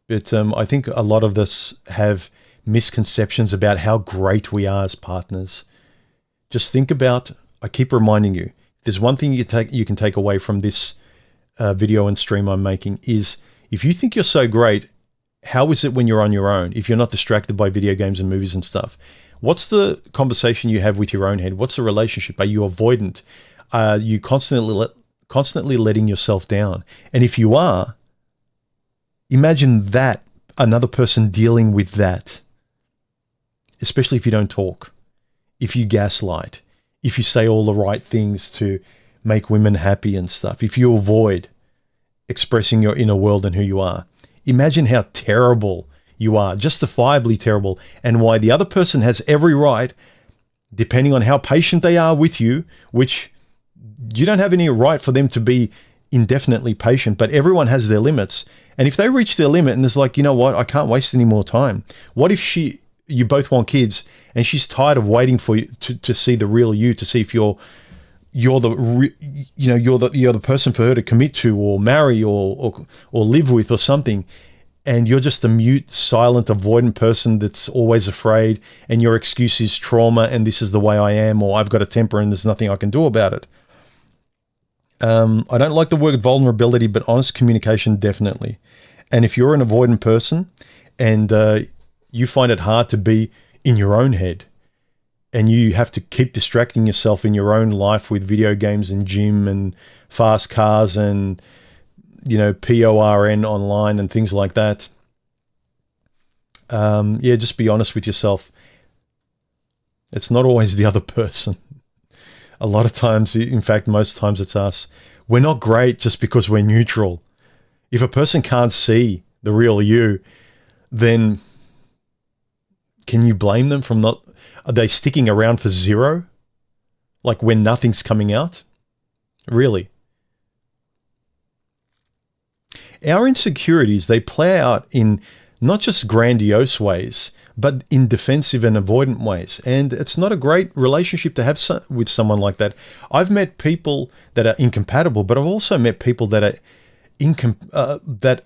But I think a lot of us have misconceptions about how great we are as partners. Just think about, I keep reminding you, if there's one thing you can take away from this video and stream I'm making, is if you think you're so great, how is it when you're on your own, if you're not distracted by video games and movies and stuff? What's the conversation you have with your own head? What's the relationship? Are you avoidant? Are you constantly letting yourself down? And if you are, imagine that, another person dealing with that, especially if you don't talk, if you gaslight, if you say all the right things to make women happy and stuff, if you avoid expressing your inner world and who you are. Imagine how terrible you are, justifiably terrible, and why the other person has every right, depending on how patient they are with you, which you don't have any right for them to be indefinitely patient, but everyone has their limits. And if they reach their limit and it's like, you know what, I can't waste any more time. What if you both want kids and she's tired of waiting for you to see the real you, to see if you're the person for her to commit to or marry or live with or something, and you're just a mute, silent, avoidant person that's always afraid, and your excuse is trauma and this is the way I am, or I've got a temper and there's nothing I can do about it. I don't like the word vulnerability, but honest communication, definitely. And if you're an avoidant person and you find it hard to be in your own head, and you have to keep distracting yourself in your own life with video games and gym and fast cars and, PORN online and things like that. Just be honest with yourself. It's not always the other person. A lot of times, in fact, most times it's us. We're not great just because we're neutral. If a person can't see the real you, then can you blame them from not... Are they sticking around for zero? Like when nothing's coming out? Really? Our insecurities, they play out in not just grandiose ways, but in defensive and avoidant ways. And it's not a great relationship to have with someone like that. I've met people that are incompatible, but I've also met people that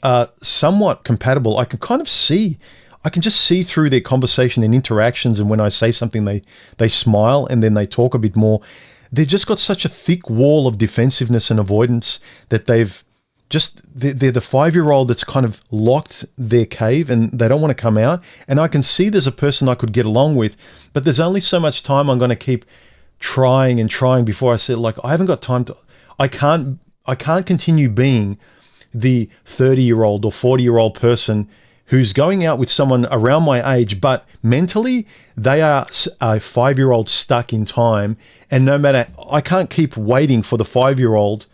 are somewhat compatible. I can just see through their conversation and interactions, and when I say something, they smile and then they talk a bit more. They've just got such a thick wall of defensiveness and avoidance that they're the 5-year-old that's kind of locked their cave and they don't want to come out. And I can see there's a person I could get along with, but there's only so much time I'm going to keep trying and trying before I say, like, I haven't got time to, I can't continue being the 30-year-old or 40-year-old person who's going out with someone around my age, but mentally they are a 5-year-old stuck in time. And no matter, I can't keep waiting for the 5-year-old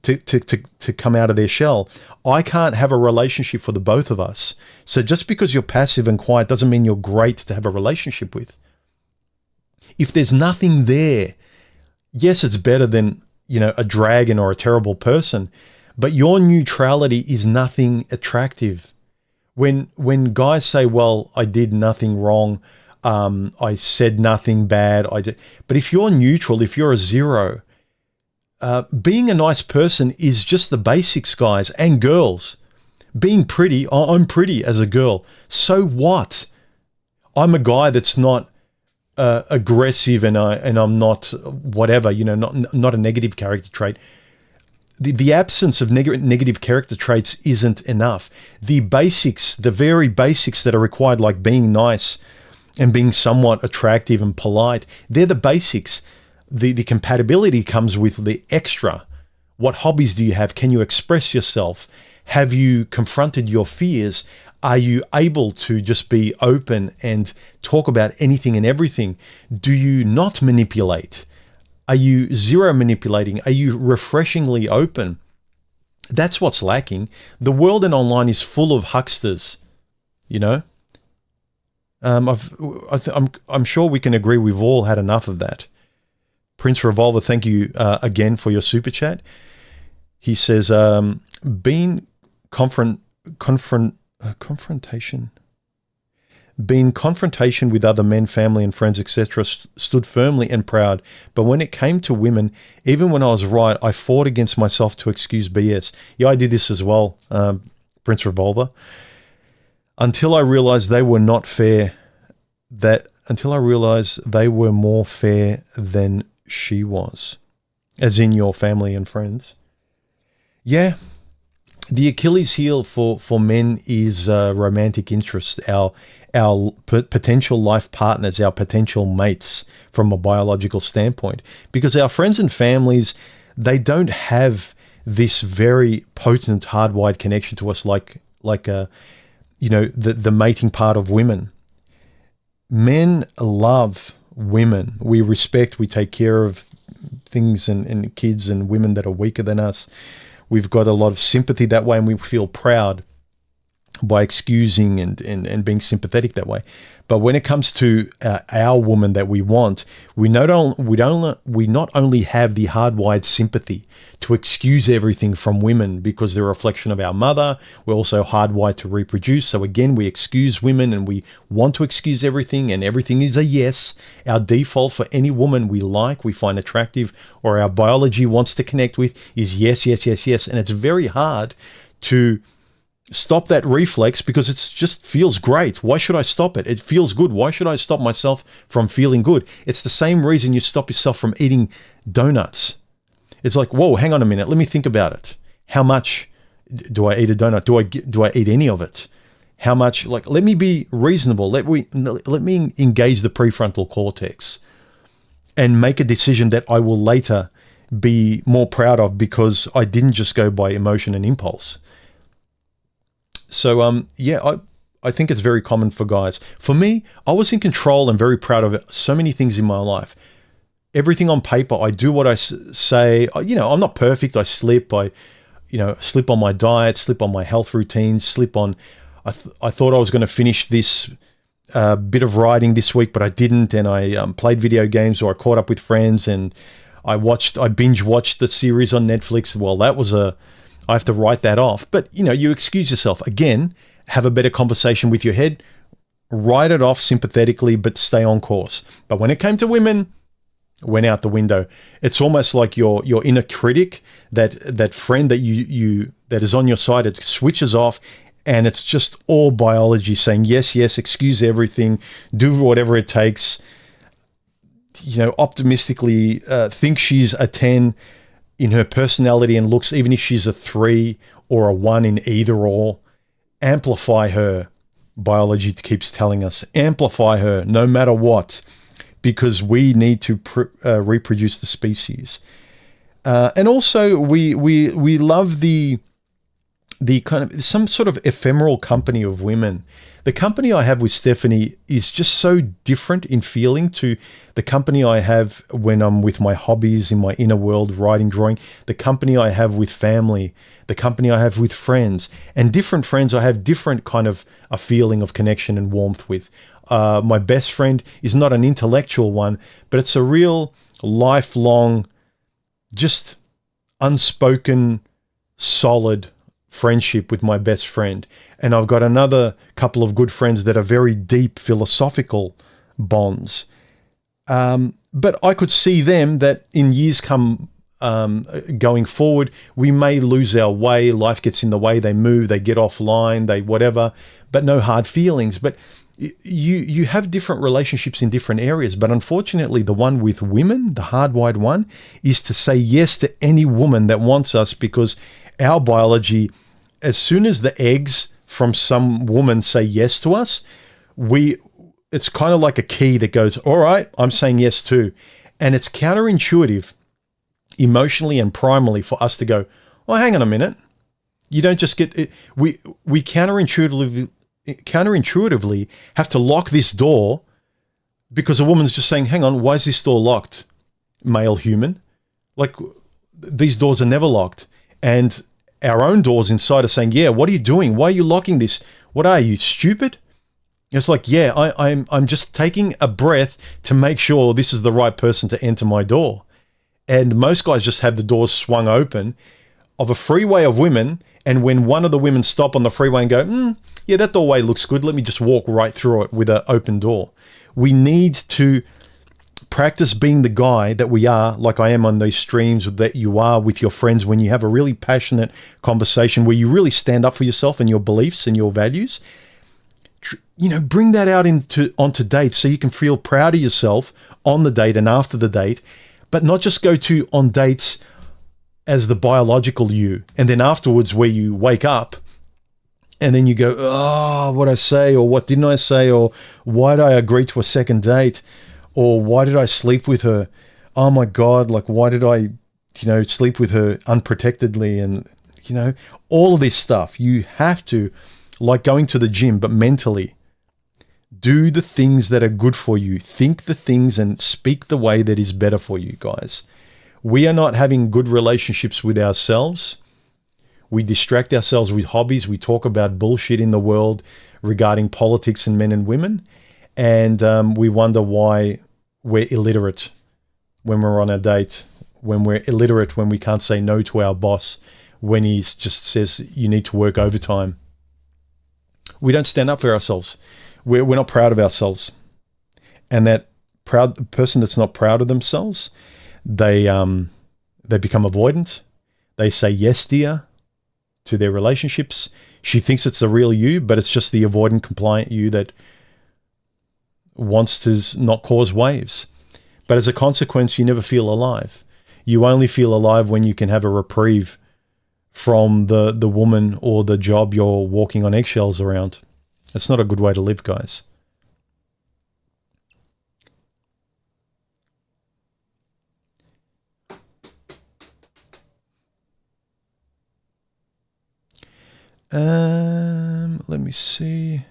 to come out of their shell. I can't have a relationship for the both of us. So just because you're passive and quiet doesn't mean you're great to have a relationship with. If there's nothing there, yes, it's better than, a dragon or a terrible person, but your neutrality is nothing attractive. When guys say, well, I did nothing wrong, I said nothing bad, but if you're neutral, if you're a zero, being a nice person is just the basics, guys and girls. Being pretty, I'm pretty as a girl. So what? I'm a guy that's not aggressive and I'm not whatever, not a negative character trait. The absence of negative character traits isn't enough. The basics, the very basics that are required, like being nice and being somewhat attractive and polite, they're the basics. The compatibility comes with the extra. What hobbies do you have? Can you express yourself? Have you confronted your fears? Are you able to just be open and talk about anything and everything? Do you not manipulate? Are you zero manipulating? Are you refreshingly open? That's what's lacking. The world and online is full of hucksters, I'm sure we can agree we've all had enough of that. Prince Revolver, thank you again for your super chat. He says, being confrontation with other men, family and friends, etc., stood firmly and proud. But when it came to women, even when I was right, I fought against myself to excuse BS. Yeah, I did this as well, Prince Revolver. Until I realized they were not fair. Until I realized they were more fair than she was, as in your family and friends. Yeah. The Achilles heel for men is romantic interest, our potential life partners, our potential mates from a biological standpoint. Because our friends and families, they don't have this very potent, hardwired connection to us like the mating part of women. Men love women. We respect, we take care of things and kids and women that are weaker than us. We've got a lot of sympathy that way, and we feel proud by excusing and being sympathetic that way. But when it comes to our woman that we want, we not only have the hardwired sympathy to excuse everything from women because they're a reflection of our mother, we're also hardwired to reproduce. So again, we excuse women and we want to excuse everything, and everything is a yes. Our default for any woman we like, we find attractive, or our biology wants to connect with is yes, yes, yes, yes. And it's very hard to stop that reflex because it just feels great. Why should I stop it? It feels good. Why should I stop myself from feeling good? It's the same reason you stop yourself from eating donuts. It's like, whoa, hang on a minute. Let me think about it. How much do I eat a donut? Do I eat any of it? How much? Let me be reasonable. Let me engage the prefrontal cortex and make a decision that I will later be more proud of because I didn't just go by emotion and impulse. So, I think it's very common for guys. For me, I was in control and very proud of so many things in my life. Everything on paper, I do what I say. I'm not perfect. I slip. I slip on my diet, slip on my health routines, slip on. I thought I was going to finish this bit of writing this week, but I didn't. And I played video games, or I caught up with friends, and I binge watched the series on Netflix. Well, I have to write that off. But, you excuse yourself. Again, have a better conversation with your head. Write it off sympathetically, but stay on course. But when it came to women, went out the window. It's almost like your inner critic, that friend that you that is on your side, it switches off, and it's just all biology saying, yes, yes, excuse everything, do whatever it takes. Optimistically think she's a 10 in her personality and looks, even if she's a 3 or a 1 in either or. Amplify her. Biology keeps telling us, amplify her no matter what, because we need to reproduce the species. And also we love the the kind of some sort of ephemeral company of women. The company I have with Stephanie is just so different in feeling to the company I have when I'm with my hobbies in my inner world, writing, drawing, the company I have with family, the company I have with friends. And different friends I have different kind of a feeling of connection and warmth with. My best friend is not an intellectual one, but it's a real lifelong, just unspoken, solid friendship with my best friend. And I've got another couple of good friends that are very deep philosophical bonds. But I could see them that in years come going forward, we may lose our way. Life gets in the way. They move, they get offline, they whatever, but no hard feelings. But you have different relationships in different areas. But unfortunately, the one with women, the hardwired one, is to say yes to any woman that wants us, because our biology, as soon as the eggs from some woman say yes to us, it's kind of like a key that goes, all right, I'm saying yes too. And it's counterintuitive emotionally and primarily for us to go, oh, hang on a minute. You don't just get it. We counterintuitively have to lock this door because a woman's just saying, hang on, why is this door locked? Male human. Like, these doors are never locked. And our own doors inside are saying, yeah, what are you doing? Why are you locking this? What are you, stupid? It's like, yeah, I'm just taking a breath to make sure this is the right person to enter my door. And most guys just have the doors swung open of a freeway of women. And when one of the women stop on the freeway and go, yeah, that doorway looks good, let me just walk right through it with an open door. We need to practice being the guy that we are, like I am on these streams, that you are with your friends when you have a really passionate conversation where you really stand up for yourself and your beliefs and your values. You know, bring that out onto dates so you can feel proud of yourself on the date and after the date, but not just go on dates as the biological you, and then afterwards where you wake up and then you go, oh, what I say, or what didn't I say, or why did I agree to a second date, or why did I sleep with her? Oh my God, like why did I, sleep with her unprotectedly? And, all of this stuff. You have to, like going to the gym, but mentally, do the things that are good for you. Think the things and speak the way that is better for you, guys. We are not having good relationships with ourselves. We distract ourselves with hobbies. We talk about bullshit in the world regarding politics and men and women. And we wonder why we're illiterate when we're on a date, when we're illiterate when we can't say no to our boss, when he just says you need to work overtime. We don't stand up for ourselves. We're not proud of ourselves. And that person that's not proud of themselves, they become avoidant. They say yes, dear, to their relationships. She thinks it's the real you, but it's just the avoidant, compliant you that wants to not cause waves. But as a consequence, you never feel alive. You only feel alive when you can have a reprieve from the woman or the job you're walking on eggshells around. It's not a good way to live, guys. Let me see.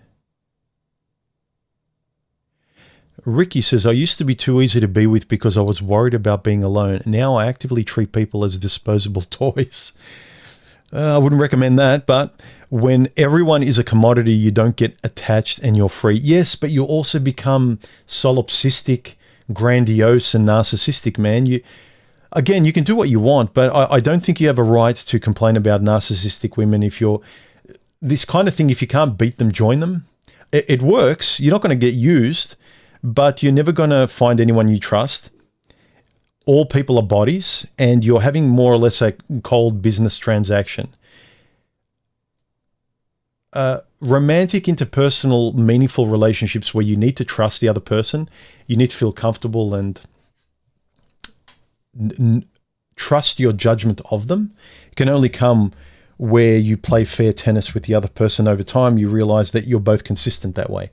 Ricky says, I used to be too easy to be with because I was worried about being alone. Now I actively treat people as disposable toys. I wouldn't recommend that, but when everyone is a commodity, you don't get attached and you're free. Yes, but you also become solipsistic, grandiose, and narcissistic, man. You can do what you want, but I don't think you have a right to complain about narcissistic women. If you're this kind of thing, if you can't beat them, join them. It works. You're not going to get used, but you're never going to find anyone you trust. All people are bodies, and you're having more or less a cold business transaction. Romantic, interpersonal, meaningful relationships where you need to trust the other person, you need to feel comfortable and trust your judgment of them. It can only come where you play fair tennis with the other person. Over time, you realize that you're both consistent that way.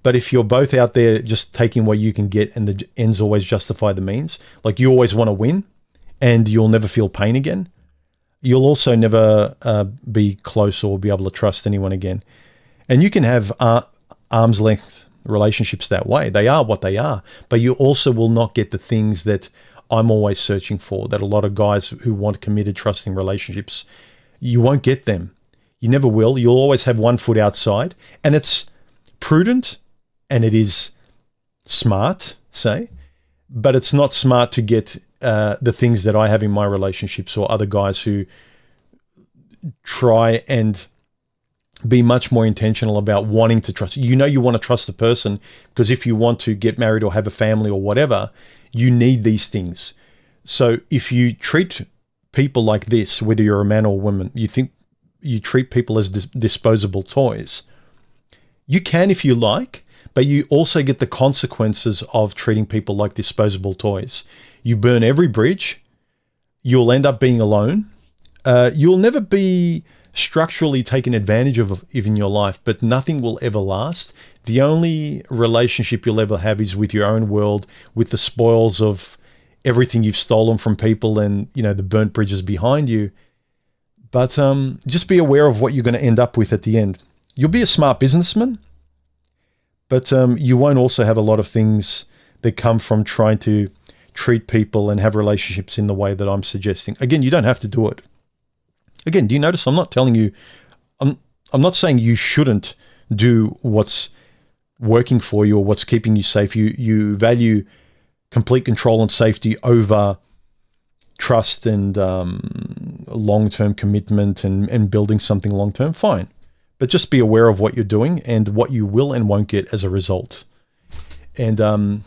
But if you're both out there just taking what you can get and the ends always justify the means, like you always want to win and you'll never feel pain again, you'll also never be close or be able to trust anyone again. And you can have arm's length relationships that way. They are what they are, but you also will not get the things that I'm always searching for, that a lot of guys who want committed, trusting relationships, you won't get them. You never will. You'll always have one foot outside, and it's prudent and it is smart, say, but it's not smart to get the things that I have in my relationships or other guys who try and be much more intentional about wanting to trust. You know, you want to trust the person because if you want to get married or have a family or whatever, you need these things. So if you treat people like this, whether you're a man or woman, you think you treat people as disposable toys. You can if you like, but you also get the consequences of treating people like disposable toys. You burn every bridge. You'll end up being alone. You'll never be structurally taken advantage of in your life, but nothing will ever last. The only relationship you'll ever have is with your own world, with the spoils of everything you've stolen from people and, you know, the burnt bridges behind you. But just be aware of what you're going to end up with at the end. You'll be a smart businessman, but you won't also have a lot of things that come from trying to treat people and have relationships in the way that I'm suggesting. Again, you don't have to do it. Again, do you notice I'm not telling you, I'm not saying you shouldn't do what's working for you or what's keeping you safe. You value complete control and safety over trust and long-term commitment and building something long-term. Fine. But just be aware of what you're doing and what you will and won't get as a result. And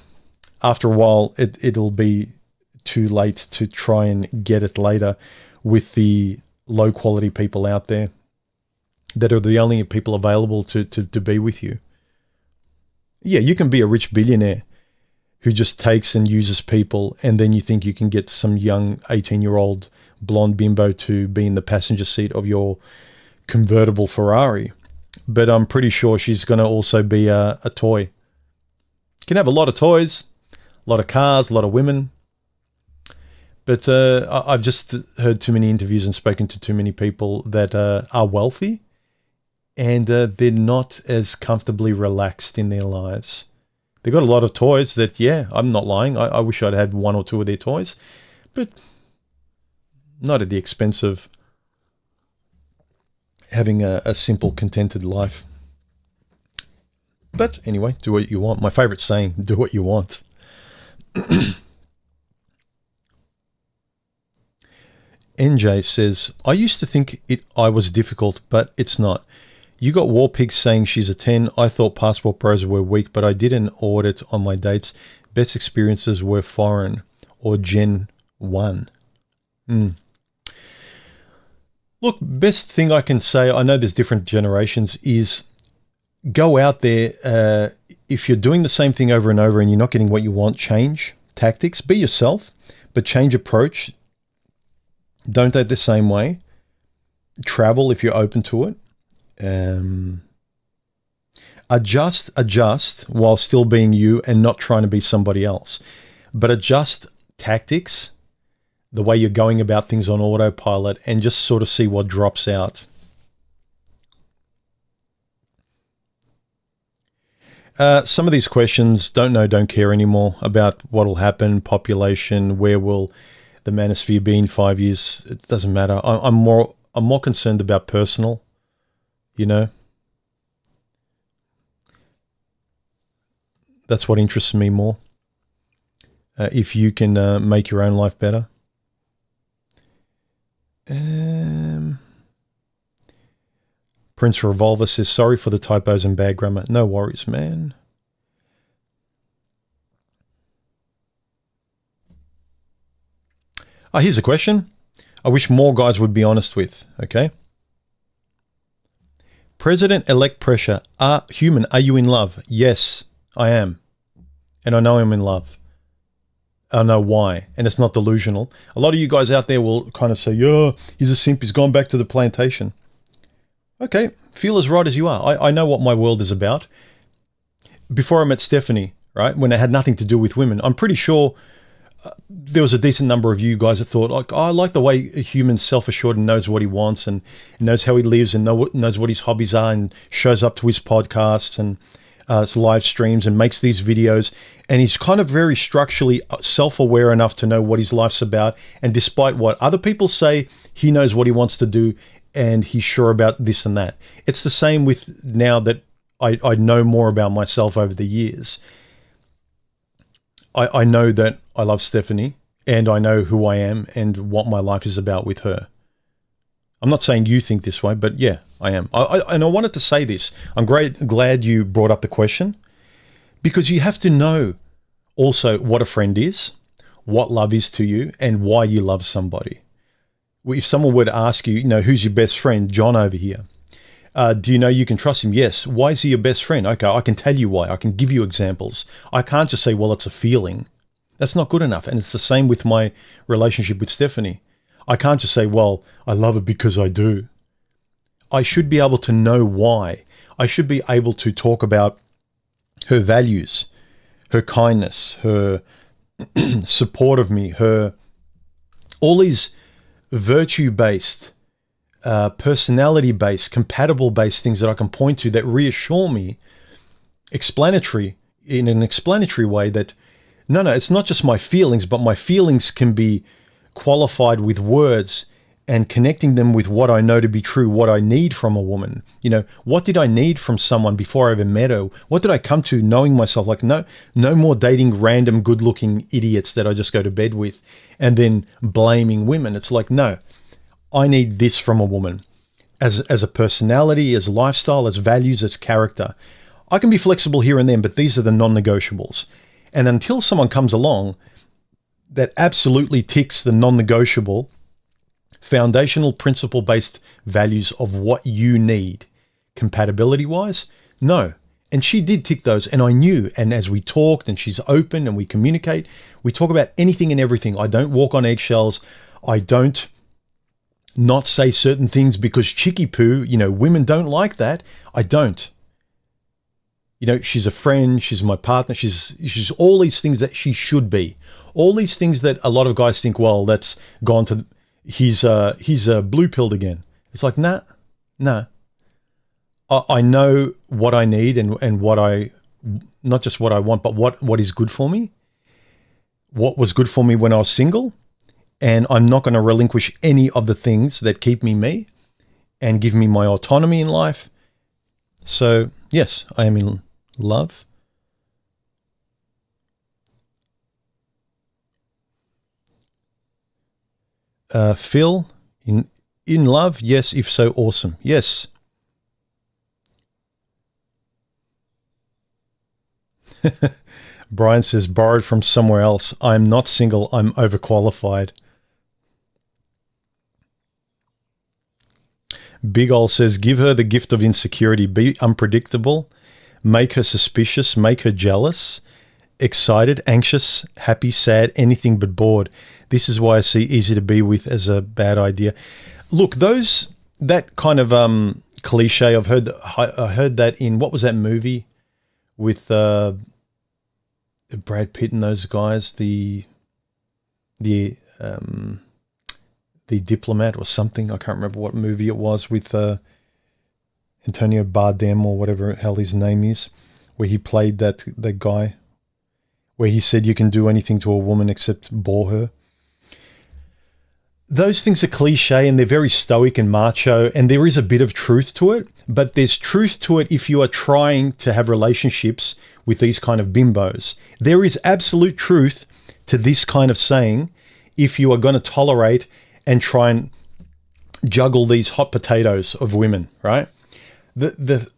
after a while, it'll be too late to try and get it later with the low quality people out there that are the only people available to be with you. Yeah, you can be a rich billionaire who just takes and uses people, and then you think you can get some young 18-year-old blonde bimbo to be in the passenger seat of your convertible Ferrari. But I'm pretty sure she's going to also be a toy. You can have a lot of toys, a lot of cars, a lot of women. But I've just heard too many interviews and spoken to too many people that are wealthy, and they're not as comfortably relaxed in their lives. They've got a lot of toys that, yeah, I'm not lying. I wish I'd had one or two of their toys, but not at the expense of having a simple, contented life. But anyway, do what you want. My favorite saying, do what you want. NJ says, I used to think I was difficult, but it's not. You got War Pigs saying she's a 10. I thought Passport Bros were weak, but I did an audit on my dates. Best experiences were foreign or Gen 1. Look, best thing I can say, I know there's different generations, is go out there. If you're doing the same thing over and over and you're not getting what you want, change tactics. Be yourself, but change approach. Don't date the same way. Travel if you're open to it. Adjust while still being you and not trying to be somebody else. But adjust tactics, the way you're going about things on autopilot, and just sort of see what drops out. Some of these questions, don't know, don't care anymore about what will happen, population, where will the Manosphere be in 5 years. It doesn't matter. I'm more concerned about personal, you know. That's what interests me more. If you can make your own life better. Prince Revolver says, sorry for the typos and bad grammar. No worries, man. Here's a question I wish more guys would be honest with, okay? President-elect pressure. Human, are you in love? Yes, I am. And I know I'm in love. I know why. And it's not delusional. A lot of you guys out there will kind of say, yeah, he's a simp. He's gone back to the plantation. Okay, feel as right as you are. I know what my world is about. Before I met Stephanie, right, when it had nothing to do with women, I'm pretty sure there was a decent number of you guys that thought, like, oh, I like the way a human's self-assured and knows what he wants and knows how he lives and knows what his hobbies are and shows up to his podcasts and his live streams and makes these videos. And he's kind of very structurally self-aware enough to know what his life's about. And despite what other people say, he knows what he wants to do and he's sure about this and that. It's the same with now that I know more about myself over the years. I know that I love Stephanie and I know who I am and what my life is about with her. I'm not saying you think this way, but yeah, I am. And I wanted to say this. I'm glad you brought up the question, because you have to know also what a friend is, what love is to you, and why you love somebody. If someone were to ask you, who's your best friend, John over here, do you know you can trust him? Yes. Why is he your best friend? Okay, I can tell you why. I can give you examples. I can't just say, well, it's a feeling. That's not good enough. And it's the same with my relationship with Stephanie. I can't just say, well, I love her because I do. I should be able to know why. I should be able to talk about her values, her kindness, her support of me, all these virtue-based, personality-based, compatible-based things that I can point to that reassure me, in an explanatory way that, no, it's not just my feelings, but my feelings can be qualified with words and connecting them with what I know to be true, what I need from a woman. What did I need from someone before I ever met her? What did I come to knowing myself? Like, no more dating random good-looking idiots that I just go to bed with and then blaming women. It's like, no, I need this from a woman as a personality, as lifestyle, as values, as character. I can be flexible here and then, but these are the non-negotiables. And until someone comes along that absolutely ticks the non-negotiable, foundational principle-based values of what you need, compatibility-wise, no. And she did tick those, and I knew. And as we talked, and she's open, and we communicate, we talk about anything and everything. I don't walk on eggshells. I don't not say certain things because chicky poo, women don't like that. I don't. She's a friend, she's my partner, she's all these things that she should be. All these things that a lot of guys think, well, that's gone to, he's blue-pilled again. It's like, nah. I know what I need and what not just what I want, but what is good for me. What was good for me when I was single. And I'm not going to relinquish any of the things that keep me and give me my autonomy in life. So, yes, I am in love. Phil, in love? Yes, if so, awesome. Yes. Brian says, borrowed from somewhere else. I'm not single, I'm overqualified. Big Ol says, give her the gift of insecurity. Be unpredictable. Make her suspicious. Make her jealous. Excited, anxious, happy, sad, anything but bored. This is why I see easy to be with as a bad idea. Look, that kind of cliche, I heard that in, what was that movie with Brad Pitt and those guys, the Diplomat or something. I can't remember what movie it was with Antonio Bardem or whatever hell his name is, where he played that guy, where he said you can do anything to a woman except bore her. Those things are cliche and they're very stoic and macho, and there is a bit of truth to it, but there's truth to it if you are trying to have relationships with these kind of bimbos. There is absolute truth to this kind of saying if you are going to tolerate and try and juggle these hot potatoes of women, right? The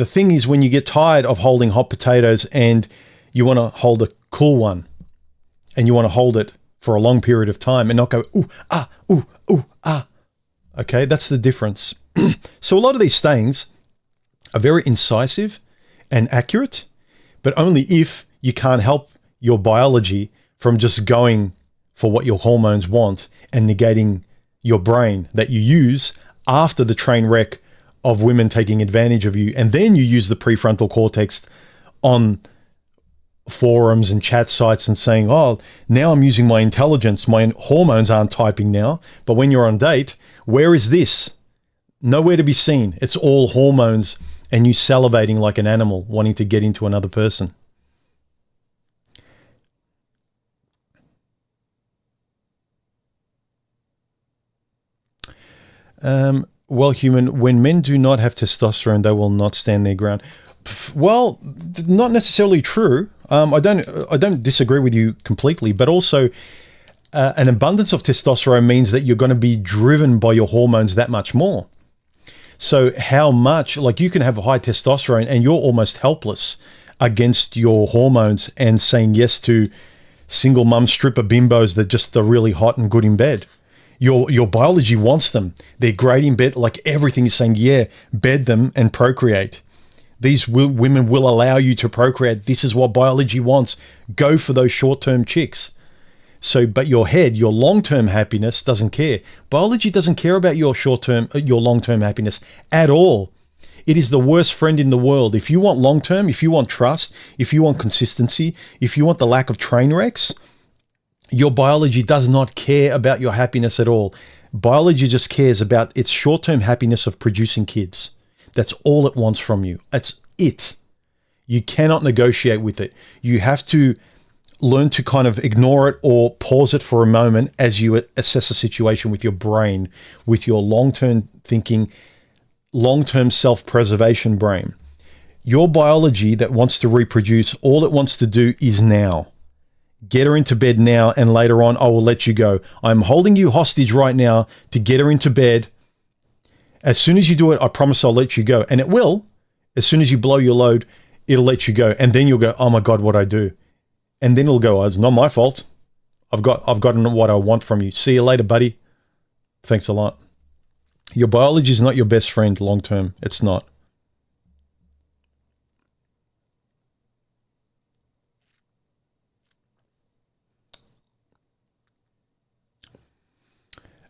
thing is, when you get tired of holding hot potatoes and you want to hold a cool one and you want to hold it for a long period of time and not go, ooh, ah, ooh, ooh, ah. Okay, that's the difference. So a lot of these sayings are very incisive and accurate, but only if you can't help your biology from just going for what your hormones want and negating your brain that you use after the train wreck of women taking advantage of you. And then you use the prefrontal cortex on forums and chat sites and saying, oh, now I'm using my intelligence, my hormones aren't typing now. But when you're on date, where is this? Nowhere to be seen. It's all hormones and you salivating like an animal wanting to get into another person. Well, human, when men do not have testosterone, they will not stand their ground. Well, not necessarily true. I don't disagree with you completely, but also an abundance of testosterone means that you're going to be driven by your hormones that much more. So how much, like you can have high testosterone and you're almost helpless against your hormones and saying yes to single mum stripper bimbos that just are really hot and good in bed. Your biology wants them. They're great in bed. Like everything is saying, yeah, bed them and procreate. These women will allow you to procreate. This is what biology wants. Go for those short-term chicks. So, but your head, your long-term happiness doesn't care. Biology doesn't care about your short-term, your long-term happiness at all. It is the worst friend in the world. If you want long-term, if you want trust, if you want consistency, if you want the lack of train wrecks, your biology does not care about your happiness at all. Biology just cares about its short-term happiness of producing kids. That's all it wants from you. That's it. You cannot negotiate with it. You have to learn to kind of ignore it or pause it for a moment as you assess a situation with your brain, with your long-term thinking, long-term self-preservation brain. Your biology that wants to reproduce, all it wants to do is now. Get her into bed now, and later on, I will let you go. I'm holding you hostage right now to get her into bed. As soon as you do it, I promise I'll let you go. And it will. As soon as you blow your load, it'll let you go. And then you'll go, oh my God, what'd I do? And then it'll go, oh, it's not my fault. I've gotten what I want from you. See you later, buddy. Thanks a lot. Your biology is not your best friend long term. It's not.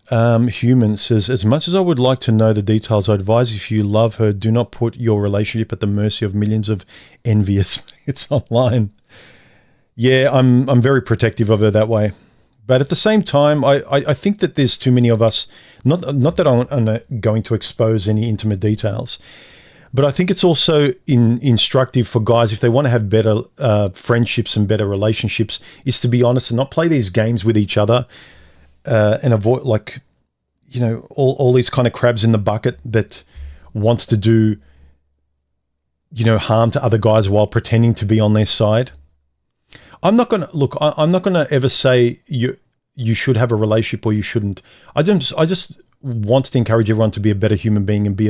Human says, as much as I would like to know the details, I advise if you love her, do not put your relationship at the mercy of millions of envious it's online. Yeah, I'm very protective of her that way. But at the same time, I think that there's too many of us, not that I'm going to expose any intimate details, but I think it's also instructive for guys, if they want to have better friendships and better relationships, is to be honest and not play these games with each other. And avoid, like, you know, all these kind of crabs in the bucket that wants to do, you know, harm to other guys while pretending to be on their side. I'm not going to ever say you should have a relationship or you shouldn't. I just want to encourage everyone to be a better human being and be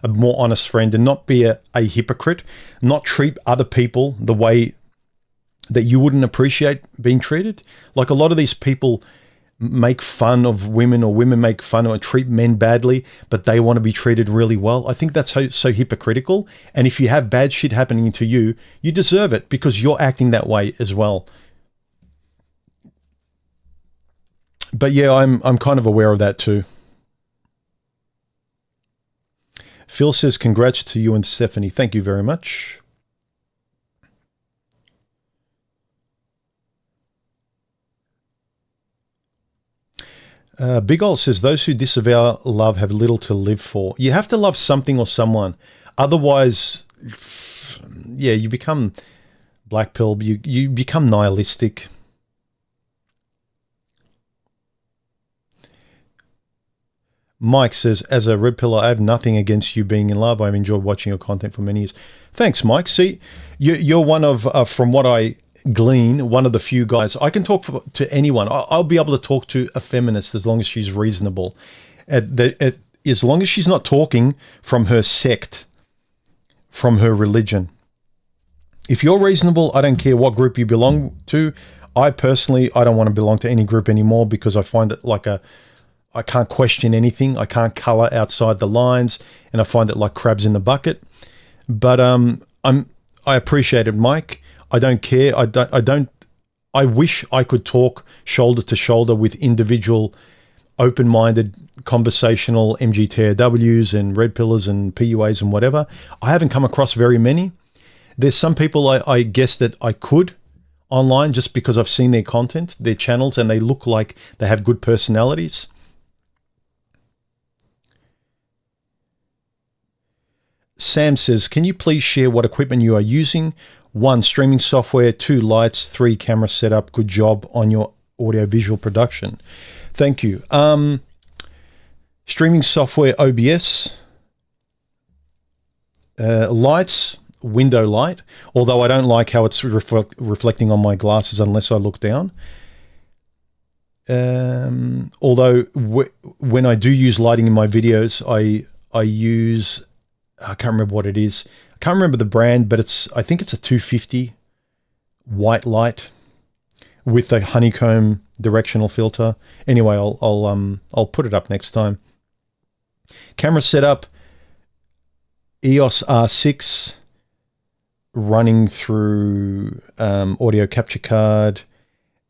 a more honest friend and not be a hypocrite, not treat other people the way that you wouldn't appreciate being treated. Like a lot of these people make fun of women, or women make fun or treat men badly, but they want to be treated really well. I think that's so hypocritical. And if you have bad shit happening to you, you deserve it because you're acting that way as well. But yeah, I'm kind of aware of that too. Phil says, congrats to you and Stephanie. Thank you very much. Big Ol says, those who disavow love have little to live for. You have to love something or someone. Otherwise, yeah, you become black pill. You become nihilistic. Mike says, as a red pillar, I have nothing against you being in love. I've enjoyed watching your content for many years. Thanks, Mike. See, you're one of, from what I glean, one of the few guys. I can talk to anyone. I'll be able to talk to a feminist as long as she's reasonable. As long as she's not talking from her sect, from her religion. If you're reasonable, I don't care what group you belong to. I don't want to belong to any group anymore because I find it like I can't question anything. I can't color outside the lines, and I find it like crabs in the bucket. But I appreciate it, Mike. I don't care. I wish I could talk shoulder to shoulder with individual, open-minded, conversational MGTOWs and red pillars and PUAs and whatever. I haven't come across very many. There's some people I guess that I could online just because I've seen their content, their channels, and they look like they have good personalities. Sam says, can you please share what equipment you are using? 1, streaming software. 2, lights. 3, camera setup. Good job on your audio-visual production. Thank you. Streaming software, OBS. Lights, window light, although I don't like how it's reflecting on my glasses unless I look down. Although when I do use lighting in my videos, I use, I can't remember what it is. I can't remember the brand, but I think it's a 250 white light with a honeycomb directional filter. Anyway, I'll put it up next time. Camera setup, EOS R6 running through audio capture card,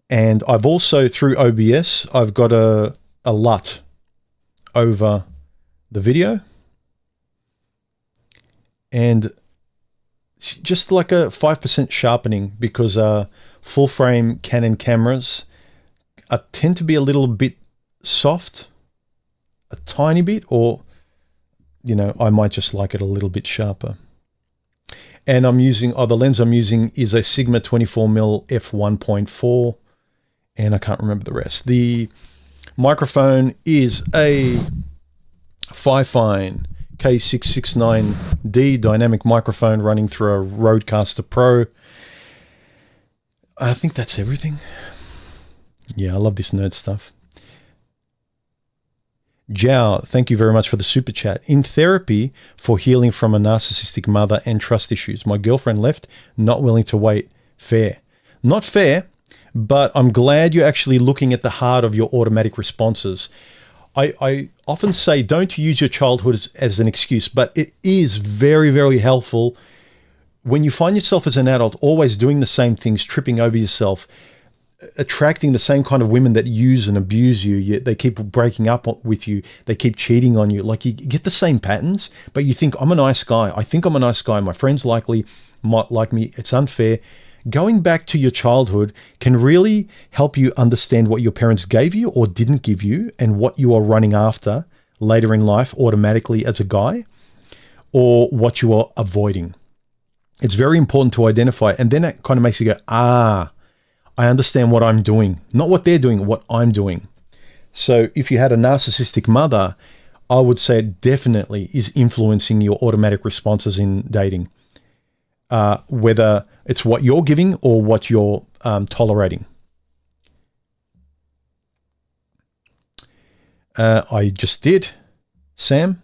and I've also, through OBS, I've got a LUT over the video, and just like a 5% sharpening, because full frame Canon cameras tend to be a little bit soft, a tiny bit, or I might just like it a little bit sharper. And I'm using, the lens I'm using is a Sigma 24mm f1.4, and I can't remember the rest. The microphone is a Fifine K669D dynamic microphone running through a Rodecaster Pro. I think that's everything. Yeah, I love this nerd stuff. Jiao, thank you very much for the super chat. In therapy for healing from a narcissistic mother and trust issues, my girlfriend left, not willing to wait. Fair. Not fair, but I'm glad you're actually looking at the heart of your automatic responses. I often say don't use your childhood as an excuse, but it is very, very helpful when you find yourself as an adult always doing the same things, tripping over yourself, attracting the same kind of women that use and abuse you. They keep breaking up with you. They keep cheating on you. Like, you get the same patterns, but you think, I'm a nice guy. I think I'm a nice guy. My friends likely might like me. It's unfair. Going back to your childhood can really help you understand what your parents gave you or didn't give you, and what you are running after later in life automatically as a guy, or what you are avoiding. It's very important to identify, and then it kind of makes you go, I understand what I'm doing, not what they're doing, what I'm doing. So if you had a narcissistic mother, I would say it definitely is influencing your automatic responses in dating, whether it's what you're giving or what you're tolerating. I just did, Sam.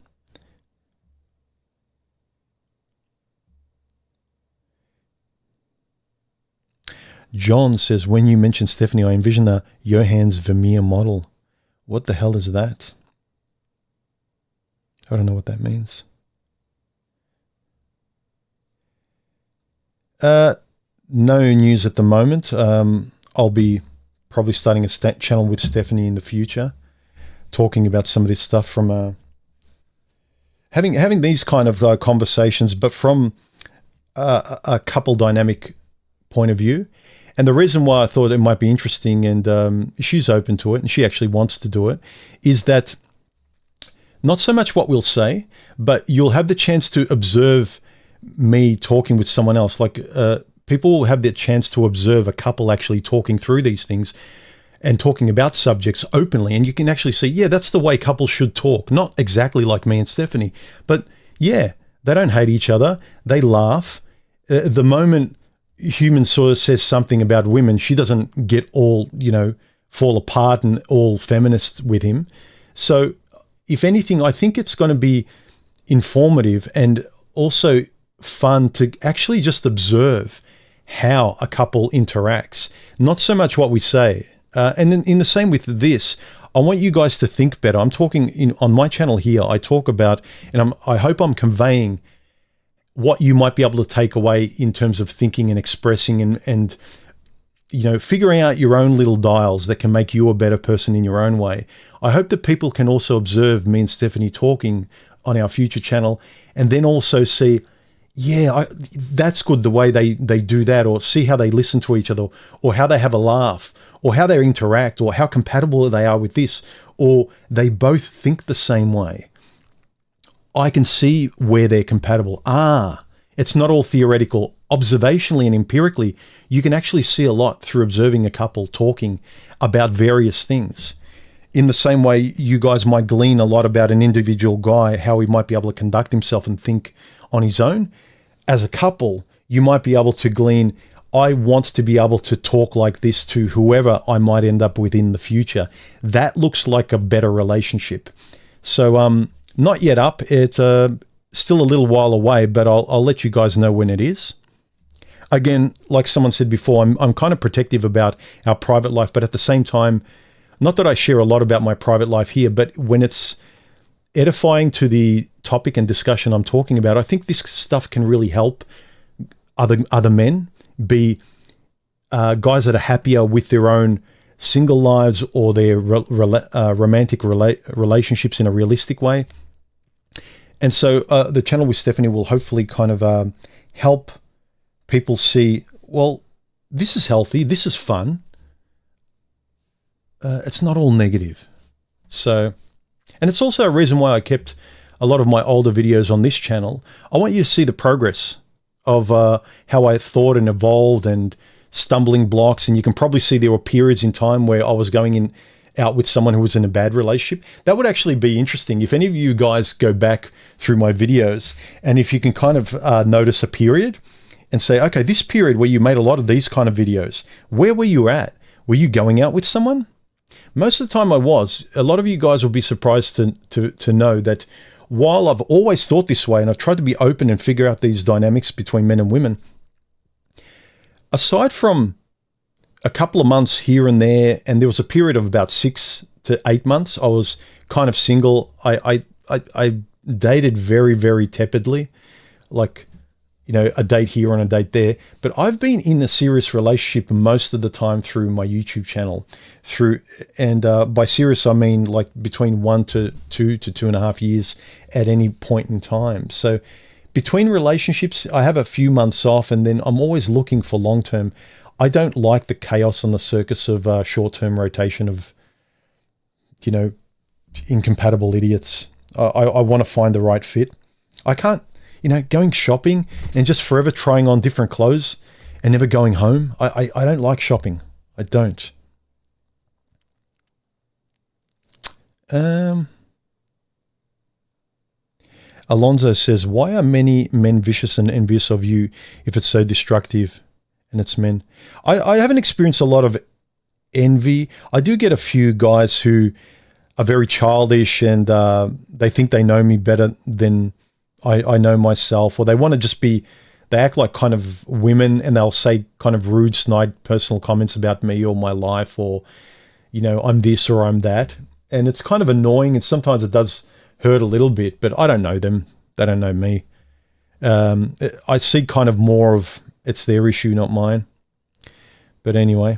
John says, when you mentioned Stephanie, I envision a Johans Vermeer model. What the hell is that? I don't know what that means. No news at the moment. I'll be probably starting a channel with Stephanie in the future, talking about some of this stuff from having these kind of conversations, but from a couple dynamic point of view. And the reason why I thought it might be interesting, and she's open to it, and she actually wants to do it, is that not so much what we'll say, but you'll have the chance to observe me talking with someone else. Like people will have the chance to observe a couple actually talking through these things and talking about subjects openly. And you can actually see, yeah, that's the way couples should talk. Not exactly like me and Stephanie, but yeah, they don't hate each other. They laugh. The moment human sort of says something about women, she doesn't get all, fall apart and all feminist with him. So if anything, I think it's going to be informative and also fun to actually just observe how a couple interacts, not so much what we say. And then in the same with this, I want you guys to think better. I'm talking on my channel here, I talk about, and I hope I'm conveying what you might be able to take away in terms of thinking and expressing and figuring out your own little dials that can make you a better person in your own way. I hope that people can also observe me and Stephanie talking on our future channel, and then also see, that's good, the way they do that, or see how they listen to each other, or how they have a laugh, or how they interact, or how compatible they are with this, or they both think the same way. I can see where they're compatible. It's not all theoretical. Observationally and empirically, you can actually see a lot through observing a couple talking about various things. In the same way, you guys might glean a lot about an individual guy, how he might be able to conduct himself and think on his own. As a couple, you might be able to glean, I want to be able to talk like this to whoever I might end up with in the future. That looks like a better relationship. So not yet up. It's still a little while away, but I'll let you guys know when it is. Again, like someone said before, I'm kind of protective about our private life, but at the same time, not that I share a lot about my private life here, but when it's edifying to the topic and discussion I'm talking about, I think this stuff can really help other men be guys that are happier with their own single lives or their romantic relationships in a realistic way. And so the channel with Stephanie will hopefully kind of help people see, well, this is healthy, this is fun. It's not all negative. So, and it's also a reason why I kept a lot of my older videos on this channel. I want you to see the progress of how I thought and evolved and stumbling blocks. And you can probably see there were periods in time where I was going out with someone who was in a bad relationship. That would actually be interesting. If any of you guys go back through my videos and if you can kind of notice a period and say, okay, this period where you made a lot of these kind of videos, where were you at? Were you going out with someone? Most of the time I was. A lot of you guys will be surprised to know that while I've always thought this way and I've tried to be open and figure out these dynamics between men and women, aside from a couple of months here and there, and there was a period of about 6 to 8 months, I was kind of single. I dated very, very tepidly, like, you know, a date here and a date there. But I've been in a serious relationship most of the time through my YouTube channel. And by serious, I mean like between 1 to 2 to 2.5 years at any point in time. So between relationships, I have a few months off, and then I'm always looking for long-term. I don't like the chaos on the circus of short-term rotation of, you know, incompatible idiots. I want to find the right fit. I can't, you know, going shopping and just forever trying on different clothes and never going home. I don't like shopping. I don't. Alonzo says, why are many men vicious and envious of you if it's so destructive and it's men? I haven't experienced a lot of envy. I do get a few guys who are very childish and they think they know me better than I know myself, or they want to just be, they act like kind of women and they'll say kind of rude, snide personal comments about me or my life, or, you know, I'm this or I'm that. And it's kind of annoying, and sometimes it does hurt a little bit, but I don't know them. They don't know me. I see kind of more of it's their issue, not mine. But anyway,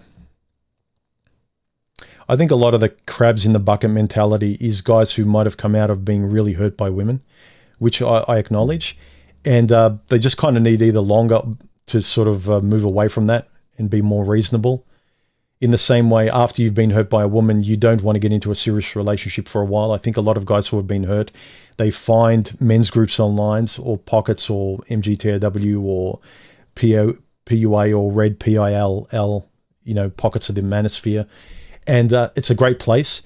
I think a lot of the crabs in the bucket mentality is guys who might have come out of being really hurt by women, which I acknowledge. And they just kind of need either longer to sort of move away from that and be more reasonable. In the same way, after you've been hurt by a woman, you don't want to get into a serious relationship for a while. I think a lot of guys who have been hurt, they find men's groups online, or pockets, or MGTOW, or PUA, or Red PILL, you know, pockets of the Manosphere. And it's a great place.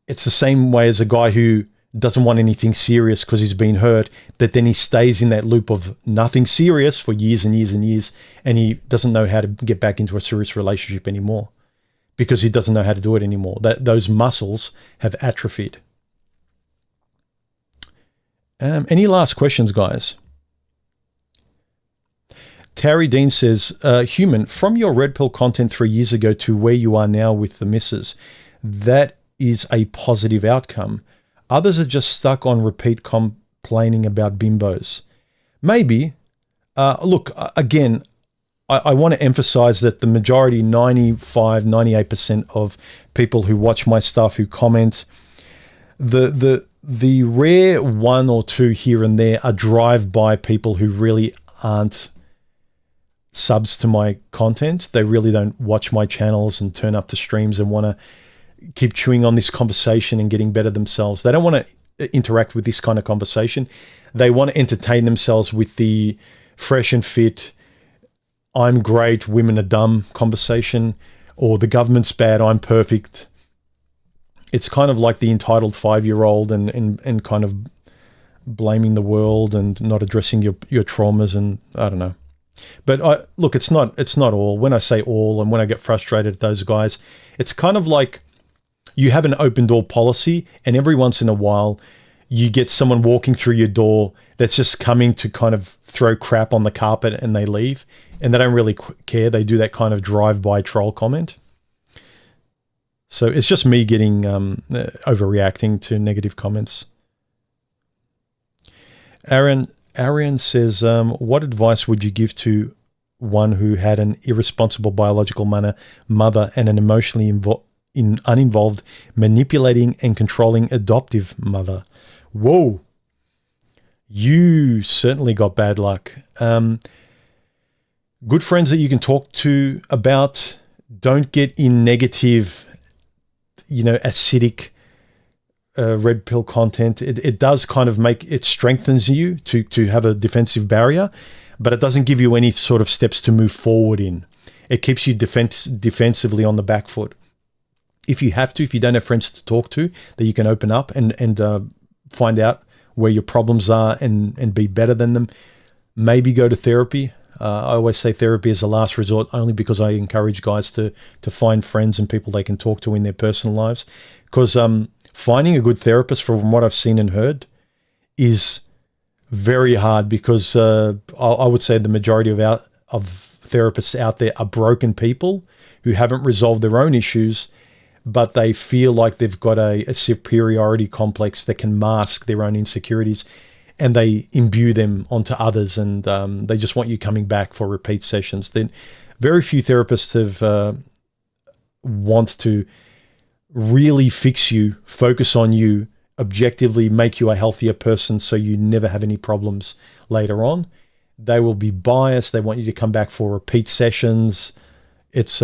It's the same way as a guy who doesn't want anything serious because he's been hurt, that then he stays in that loop of nothing serious for years and years and years, and he doesn't know how to get back into a serious relationship anymore because he doesn't know how to do it anymore. Those muscles have atrophied. Any last questions, guys? Terry Dean says, Human, from your red pill content 3 years ago to where you are now with the missus, that is a positive outcome. Others are just stuck on repeat complaining about bimbos. Maybe. Look, again, I want to emphasize that the majority, 98% of people who watch my stuff, who comment, the The rare one or two here and there are drive-by people who really aren't subs to my content. They really don't watch my channels and turn up to streams and want to keep chewing on this conversation and getting better themselves. They don't want to interact with this kind of conversation. They want to entertain themselves with the fresh and fit, I'm great, women are dumb conversation, or the government's bad, I'm perfect. It's kind of like the entitled 5-year-old and kind of blaming the world and not addressing your traumas, and I don't know. But look, it's not all. When I say all and when I get frustrated at those guys, it's kind of like you have an open door policy, and every once in a while you get someone walking through your door that's just coming to kind of throw crap on the carpet and they leave, and they don't really care. They do that kind of drive-by troll comment. So it's just me getting overreacting to negative comments. Arian says, what advice would you give to one who had an irresponsible biological mother and an emotionally uninvolved, manipulating and controlling adoptive mother? Whoa. You certainly got bad luck. Good friends that you can talk to about. Don't get in negative, acidic red pill content. It does kind of it strengthens you to have a defensive barrier, but it doesn't give you any sort of steps to move forward in. It keeps you defensively on the back foot. If you don't have friends to talk to, that you can open up and find out where your problems are and be better than them, maybe go to therapy. I always say therapy is a last resort, only because I encourage guys to find friends and people they can talk to in their personal lives. Because finding a good therapist, from what I've seen and heard, is very hard, because I would say the majority of therapists out there are broken people who haven't resolved their own issues, but they feel like they've got a superiority complex that can mask their own insecurities, and they imbue them onto others, and they just want you coming back for repeat sessions. Then very few therapists want to really fix you, focus on you, objectively make you a healthier person so you never have any problems later on. They will be biased. They want you to come back for repeat sessions. It's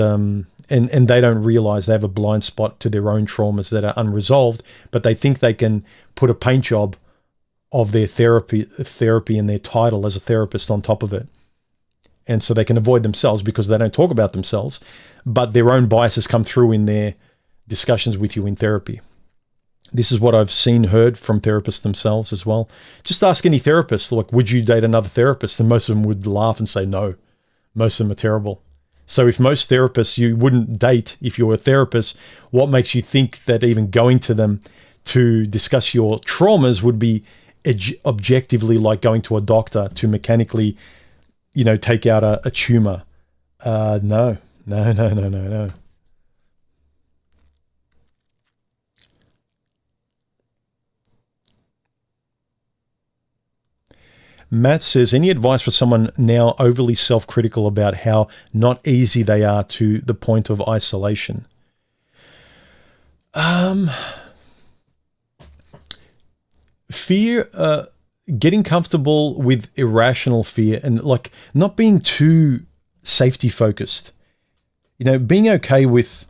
and they don't realize they have a blind spot to their own traumas that are unresolved, but they think they can put a paint job of their therapy and their title as a therapist on top of it. And so they can avoid themselves because they don't talk about themselves, but their own biases come through in their discussions with you in therapy. This is what I've heard from therapists themselves as well. Just ask any therapist, like, would you date another therapist? And most of them would laugh and say no. Most of them are terrible. So if most therapists you wouldn't date if you were a therapist, what makes you think that even going to them to discuss your traumas would be objectively like going to a doctor to mechanically, take out a tumor? No. Matt says, any advice for someone now overly self-critical about how not easy they are to the point of isolation? Fear, getting comfortable with irrational fear, and like not being too safety focused. Being okay with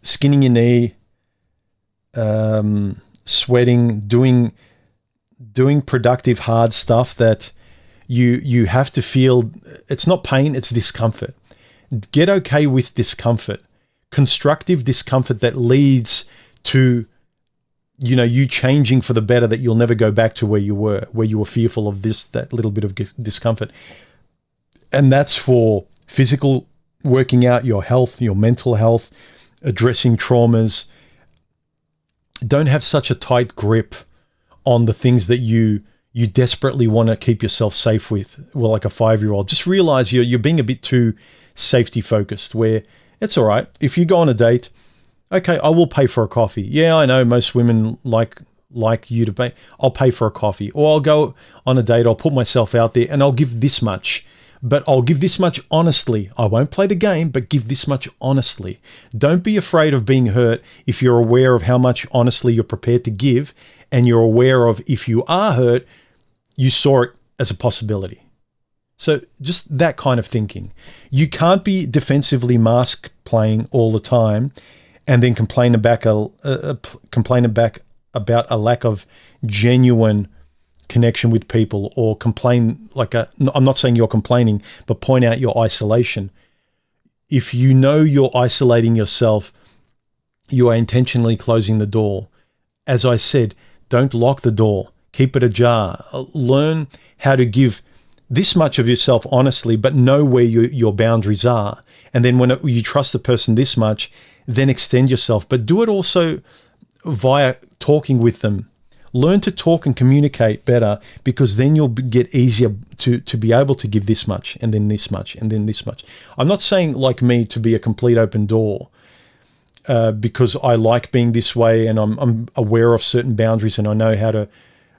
skinning your knee, sweating, doing productive, hard stuff that you have to feel. It's not pain, it's discomfort. Get okay with discomfort, constructive discomfort that leads to, you changing for the better, that you'll never go back to where you were fearful of that little bit of discomfort. And that's for physical working out, your health, your mental health, addressing traumas. Don't have such a tight grip on the things that you desperately want to keep yourself safe with. Well, like a 5-year-old, just realize you're being a bit too safety focused, where it's all right. If you go on a date, okay, I will pay for a coffee. Yeah, I know most women like you to pay. I'll pay for a coffee. Or I'll go on a date, I'll put myself out there and I'll give this much. but I'll give this much honestly. I won't play the game, but give this much honestly. Don't be afraid of being hurt if you're aware of how much honestly you're prepared to give, and you're aware of, if you are hurt, you saw it as a possibility. So just that kind of thinking. You can't be defensively mask playing all the time and then complain back about a lack of genuine connection with people, or complain I'm not saying you're complaining, but point out your isolation. If you know you're isolating yourself, you are intentionally closing the door. As I said, don't lock the door. Keep it ajar. Learn how to give this much of yourself honestly, but know where your boundaries are. And then when you trust the person this much, then extend yourself. But do it also via talking with them. Learn to talk and communicate better, because then you'll get easier to be able to give this much, and then this much, and then this much. I'm not saying, like me, to be a complete open door, because I like being this way and I'm aware of certain boundaries and I know how to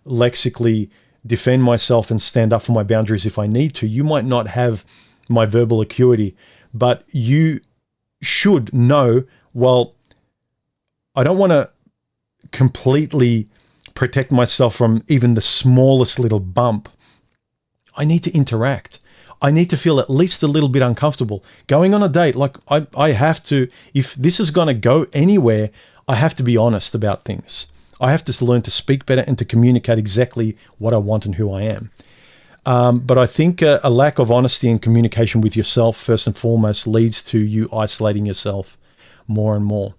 lexically defend myself and stand up for my boundaries if I need to. You might not have my verbal acuity, but you should know, well, I don't want to completely protect myself from even the smallest little bump. I need to interact. I need to feel at least a little bit uncomfortable. Going on a date, like I have to, if this is going to go anywhere, I have to be honest about things. I have to learn to speak better and to communicate exactly what I want and who I am. But I think a lack of honesty and communication with yourself, first and foremost, leads to you isolating yourself more and more.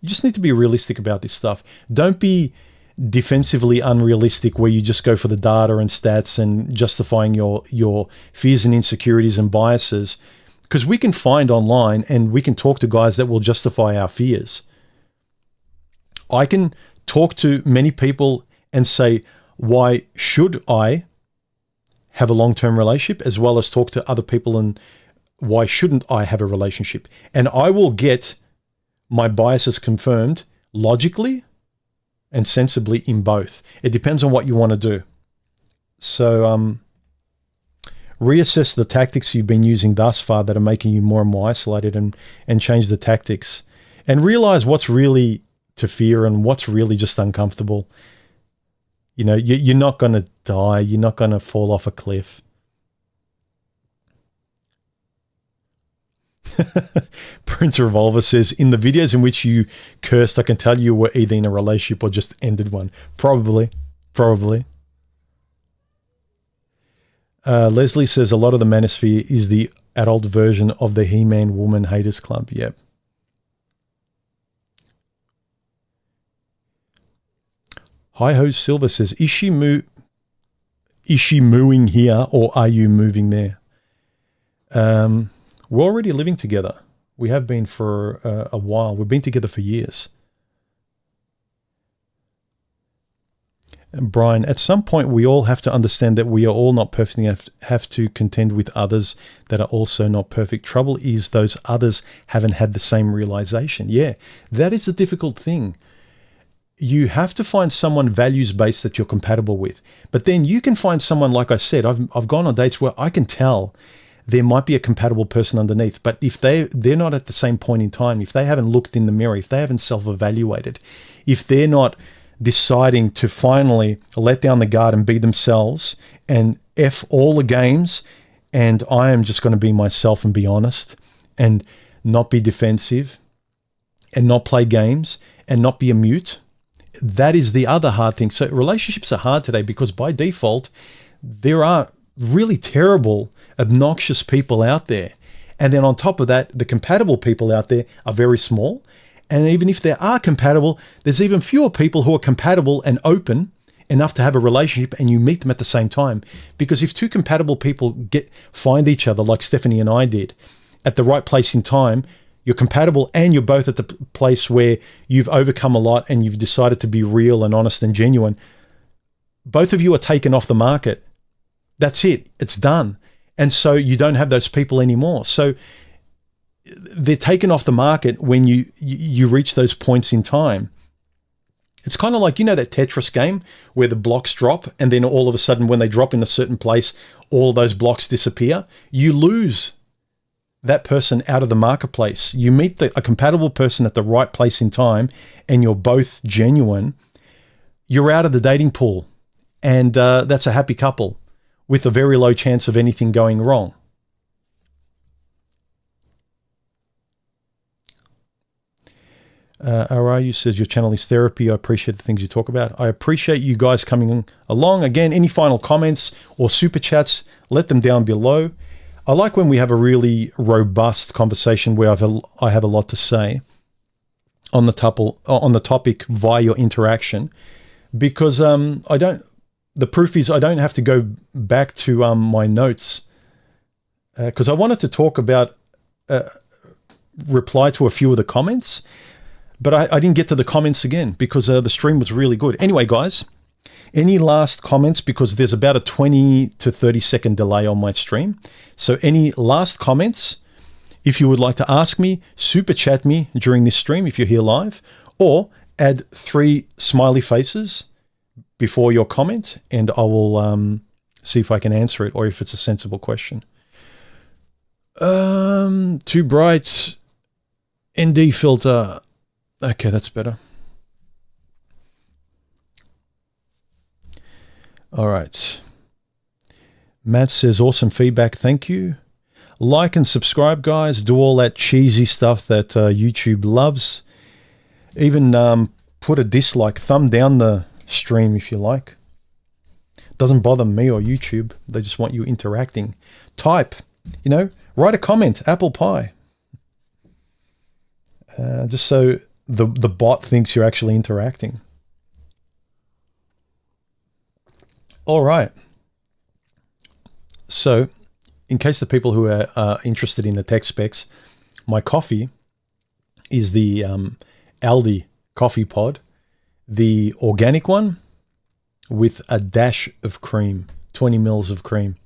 You just need to be realistic about this stuff. Don't be defensively unrealistic where you just go for the data and stats and justifying your fears and insecurities and biases, because we can find online and we can talk to guys that will justify our fears. I can talk to many people and say, why should I have a long-term relationship, as well as talk to other people and why shouldn't I have a relationship? And I will get my biases confirmed logically and sensibly in both. It depends on what you want to do. So reassess the tactics you've been using thus far that are making you more and more isolated, and change the tactics. And realize what's really to fear and what's really just uncomfortable. You know, you're not going to die. You're not going to fall off a cliff. Prince Revolver says, in the videos in which you cursed, I can tell you were either in a relationship or just ended one. Probably. Leslie says, a lot of the Manosphere is the adult version of the He-Man Woman Haters Club. Yep. Hi-Ho Silver says, is she mooing here or are you moving there? We're already living together. We have been for a while. We've been together for years. And Brian, at some point we all have to understand that we are all not perfect and have to contend with others that are also not perfect. Trouble is those others haven't had the same realization. Yeah, that is a difficult thing. You have to find someone values-based that you're compatible with. But then you can find someone, like I said, I've gone on dates where I can tell there might be a compatible person underneath. But if they're not at the same point in time, if they haven't looked in the mirror, if they haven't self-evaluated, if they're not deciding to finally let down the guard and be themselves and F all the games, and I am just going to be myself and be honest and not be defensive and not play games and not be a mute. That is the other hard thing. So relationships are hard today because by default, there are really terrible, obnoxious people out there. And then on top of that, the compatible people out there are very small. And even if they are compatible, there's even fewer people who are compatible and open enough to have a relationship, and you meet them at the same time. Because if two compatible people find each other, like Stephanie and I did, at the right place in time, you're compatible and you're both at the place where you've overcome a lot and you've decided to be real and honest and genuine. Both of you are taken off the market. That's it. It's done. And so you don't have those people anymore. So they're taken off the market when you reach those points in time. It's kind of like, you know, that Tetris game where the blocks drop and then all of a sudden when they drop in a certain place, all those blocks disappear. You lose that person out of the marketplace. You meet a compatible person at the right place in time and you're both genuine. You're out of the dating pool, and that's a happy couple with a very low chance of anything going wrong. RRU says, your channel is therapy. I appreciate the things you talk about. I appreciate you guys coming along. Again, any final comments or super chats, let them down below. I like when we have a really robust conversation where I have a lot to say on the topic via your interaction, because the proof is I don't have to go back to my notes, because I wanted to talk about reply to a few of the comments, but I didn't get to the comments again because the stream was really good. Anyway, guys, any last comments? Because there's about a 20 to 30 second delay on my stream. So any last comments? If you would like to ask me, super chat me during this stream if you're here live, or add 3 smiley faces before your comment, and I will see if I can answer it or if it's a sensible question. Too bright. ND filter. Okay, that's better. All right. Matt says, awesome feedback. Thank you. Like and subscribe, guys. Do all that cheesy stuff that YouTube loves. Even put a dislike, thumb down the stream if you like. Doesn't bother me or YouTube. They just want you interacting. Type, you know, write a comment, apple pie. Just so the bot thinks you're actually interacting. All right. So, in case the people who are interested in the tech specs, my coffee is the Aldi coffee pod, the organic one with a dash of cream, 20 mils of cream.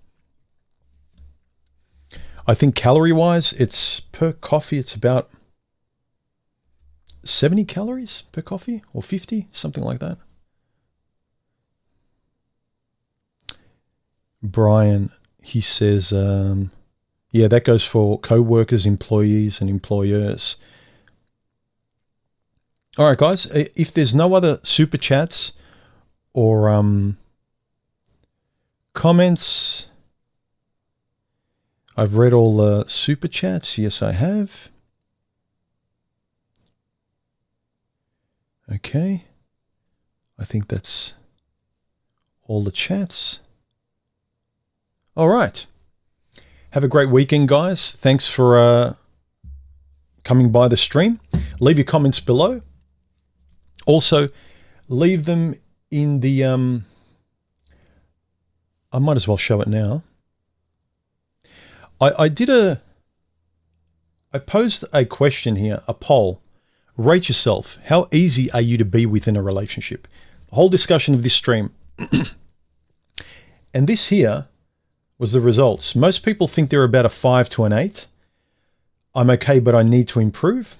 I think calorie-wise, it's per coffee, it's about 70 calories per coffee, or 50, something like that. Brian, he says, yeah, that goes for co-workers, employees, and employers. All right, guys, if there's no other super chats or comments, I've read all the super chats. Yes, I have. Okay. I think that's all the chats. All right. Have a great weekend, guys. Thanks for coming by the stream. Leave your comments below. Also, leave them in the... I might as well show it now. I posed a question here, a poll. Rate yourself. How easy are you to be within a relationship? The whole discussion of this stream. And this here was the results. Most people think they're about a 5 to an 8. I'm okay, but I need to improve.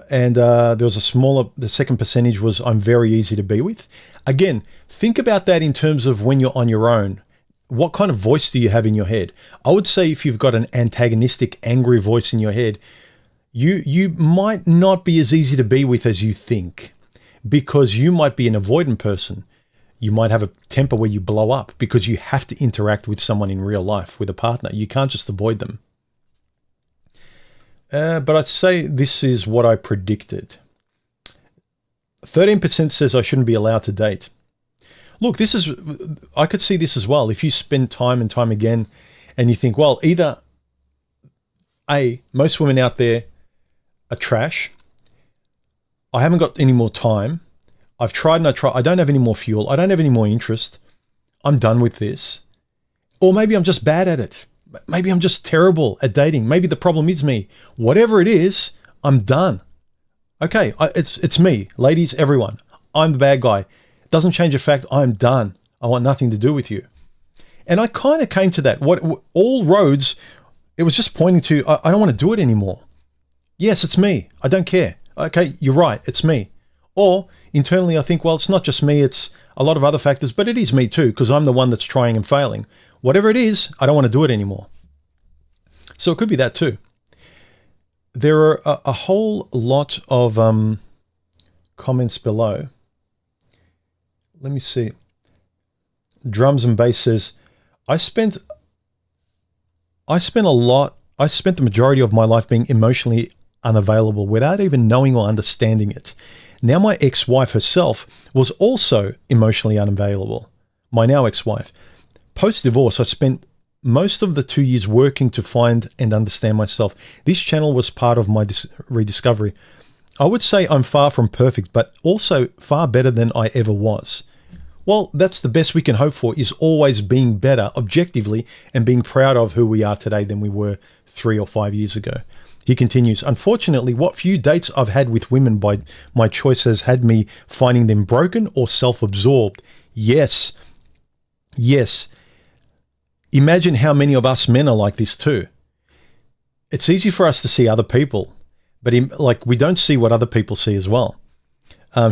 And there was a smaller, the second percentage was I'm very easy to be with. Again, think about that in terms of when you're on your own. What kind of voice do you have in your head? I would say if you've got an antagonistic, angry voice in your head, you might not be as easy to be with as you think, because you might be an avoidant person. You might have a temper where you blow up because you have to interact with someone in real life, with a partner. You can't just avoid them. But I'd say this is what I predicted. 13% says I shouldn't be allowed to date. Look, I could see this as well. If you spend time and time again and you think, well, either A, most women out there are trash. I haven't got any more time. I've tried and I tried. I don't have any more fuel. I don't have any more interest. I'm done with this. Or maybe I'm just bad at it. Maybe I'm just terrible at dating. Maybe the problem is me. Whatever it is, I'm done. Okay, it's me. Ladies, everyone. I'm the bad guy. It doesn't change the fact I'm done. I want nothing to do with you. And I kind of came to that. All roads, it was just pointing to, I don't want to do it anymore. Yes, it's me. I don't care. Okay, you're right. It's me. Or internally, I think, well, it's not just me, it's a lot of other factors, but it is me too, because I'm the one that's trying and failing. Whatever it is, I don't want to do it anymore. So it could be that too. There are a whole lot of comments below. Let me see. Drums and Bass says, I spent the majority of my life being emotionally unavailable without even knowing or understanding it. Now my ex-wife herself was also emotionally unavailable. My now ex-wife. Post-divorce, I spent most of the 2 years working to find and understand myself. This channel was part of my rediscovery. I would say I'm far from perfect, but also far better than I ever was. Well, that's the best we can hope for, is always being better objectively and being proud of who we are today than we were 3 or 5 years ago. He continues, unfortunately, what few dates I've had with women by my choice has had me finding them broken or self-absorbed. Yes. Yes. Imagine how many of us men are like this too. It's easy for us to see other people, but we don't see what other people see as well.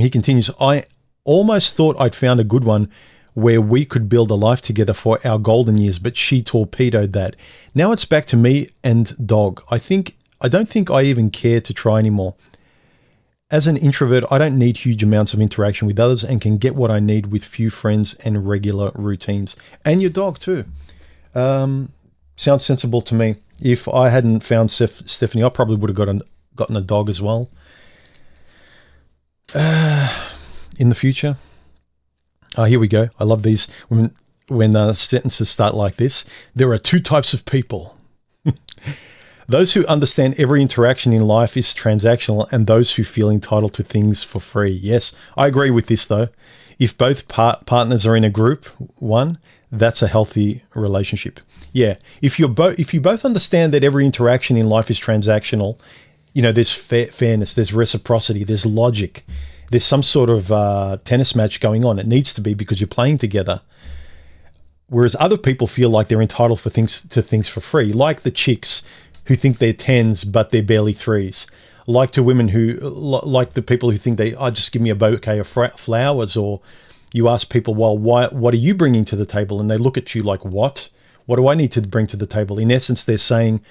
He continues, I almost thought I'd found a good one where we could build a life together for our golden years, but she torpedoed that. Now it's back to me and dog. I don't think I even care to try anymore. As an introvert, I don't need huge amounts of interaction with others and can get what I need with few friends and regular routines. And your dog too. Sounds sensible to me. If I hadn't found Stephanie, I probably would have gotten a dog as well. In the future. Here we go. I love these when sentences start like this. There are two types of people. Those who understand every interaction in life is transactional, and those who feel entitled to things for free. Yes, I agree with this though. If both partners are in a group, that's a healthy relationship. Yeah, if you both understand that every interaction in life is transactional, there's fairness, there's reciprocity, there's logic, there's some sort of tennis match going on. It needs to be because you're playing together. Whereas other people feel like they're entitled to things for free, like the chicks who think they're 10s but they're barely 3s, like to women like the people who think just give me a bouquet of flowers, or you ask people, well, what are you bringing to the table? And they look at you like, what do I need to bring to the table? In essence, they're saying,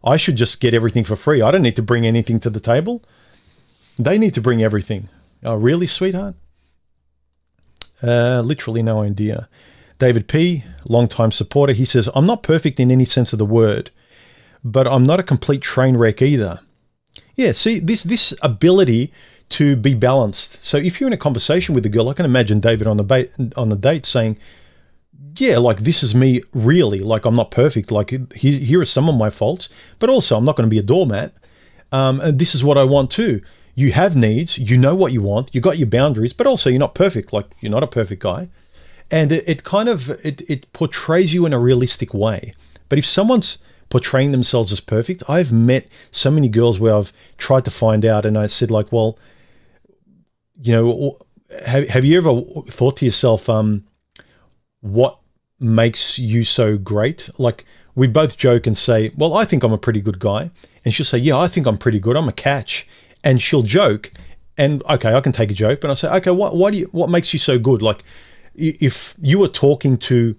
I should just get everything for free. I don't need to bring anything to the table. They need to bring everything. Oh, really, sweetheart? Literally no idea. David P., longtime supporter, he says, I'm not perfect in any sense of the word, but I'm not a complete train wreck either. Yeah, see, this ability to be balanced. So if you're in a conversation with a girl, I can imagine David on the date saying, yeah, like this is me really, like I'm not perfect, like here are some of my faults, but also I'm not going to be a doormat. And this is what I want too. You have needs, you know what you want, you got your boundaries, but also you're not perfect, like you're not a perfect guy. And it portrays you in a realistic way. But if someone's portraying themselves as perfect, I've met so many girls where I've tried to find out, and I said like, well, have you ever thought to yourself, what makes you so great? Like we both joke and say, well, I think I'm a pretty good guy. And she'll say, yeah, I think I'm pretty good. I'm a catch. And she'll joke, and okay, I can take a joke, but I say, okay, what makes you so good? Like if you were talking to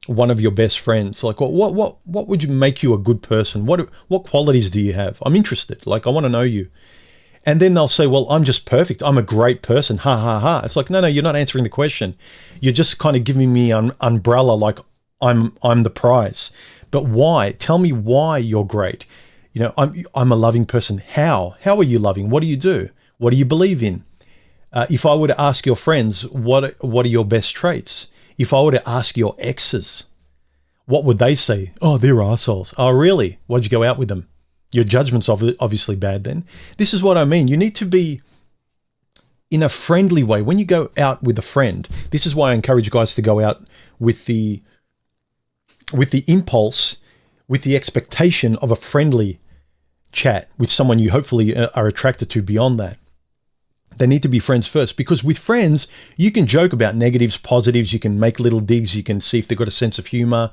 one of your best friends, like what would make you a good person? What qualities do you have? I'm interested. Like I want to know you. And then they'll say, well, I'm just perfect. I'm a great person. Ha ha ha. It's like, no, you're not answering the question. You're just kind of giving me an umbrella, like I'm the prize. But why? Tell me why you're great. I'm a loving person. How? How are you loving? What do you do? What do you believe in? If I were to ask your friends, what are your best traits? If I were to ask your exes, what would they say? Oh, they're assholes. Oh, really? Why'd you go out with them? Your judgment's obviously bad then. This is what I mean. You need to be in a friendly way. When you go out with a friend, this is why I encourage guys to go out with the impulse, with the expectation of a friendly chat with someone you hopefully are attracted to beyond that. They need to be friends first, because with friends, you can joke about negatives, positives, you can make little digs, you can see if they've got a sense of humor.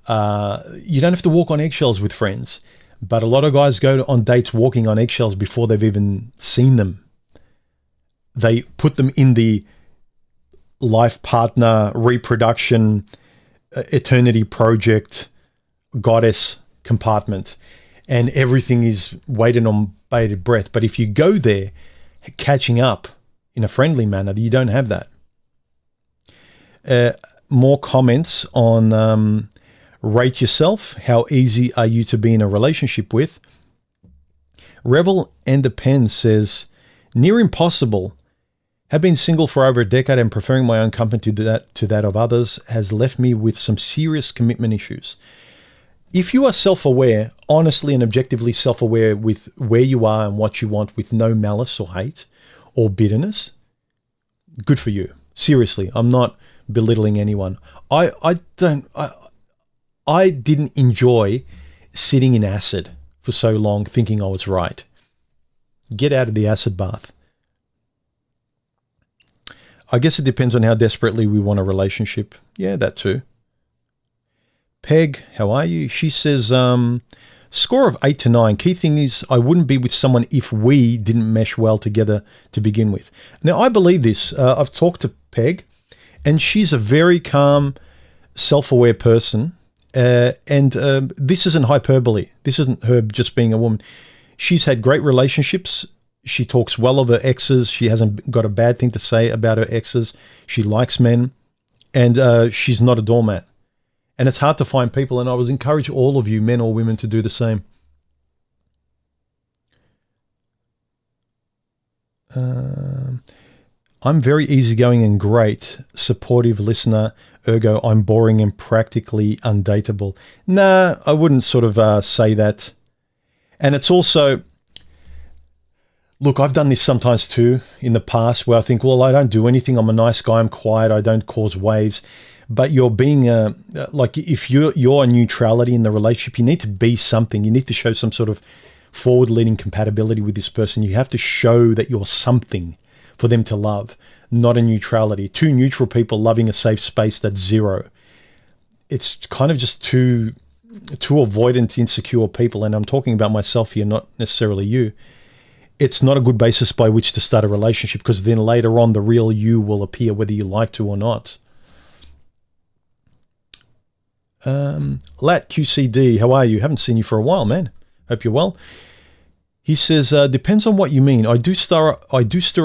You don't have to walk on eggshells with friends, but a lot of guys go on dates walking on eggshells before they've even seen them. they put them in the life partner, reproduction, eternity project, goddess compartment, and everything is waiting on bated breath. But if you go there catching up in a friendly manner, you don't have that. More comments on rate yourself. How easy are you to be in a relationship with? Revel and the Pen says, near impossible. Have been single for over a decade and preferring my own company to that of others has left me with some serious commitment issues. If you are self-aware, honestly and objectively self-aware with where you are and what you want with no malice or hate or bitterness, good for you. Seriously, I'm not belittling anyone. I didn't enjoy sitting in acid for so long thinking I was right. Get out of the acid bath. I guess it depends on how desperately we want a relationship. Yeah, that too. Peg, how are you? She says, score of 8 to 9. Key thing is I wouldn't be with someone if we didn't mesh well together to begin with. Now, I believe this. I've talked to Peg, and she's a very calm, self-aware person. And this isn't hyperbole. This isn't her just being a woman. She's had great relationships. She talks well of her exes. She hasn't got a bad thing to say about her exes. She likes men, and she's not a doormat. And it's hard to find people, and I would encourage all of you, men or women, to do the same. I'm very easygoing and great, supportive listener, ergo I'm boring and practically undateable. Nah, I wouldn't sort of say that. And it's also, look, I've done this sometimes too in the past where I think, well, I don't do anything. I'm a nice guy. I'm quiet. I don't cause waves. But you're being like, if you're neutrality in the relationship, you need to be something. You need to show some sort of forward-leaning compatibility with this person. You have to show that you're something for them to love, not a neutrality. Two neutral people loving a safe space, that's zero. It's kind of just two avoidant, insecure people. And I'm talking about myself here, not necessarily you. It's not a good basis by which to start a relationship, because then later on the real you will appear whether you like to or not. Lat QCD, how are you? Haven't seen you for a while, man. Hope you're well. He says, depends on what you mean. I do stir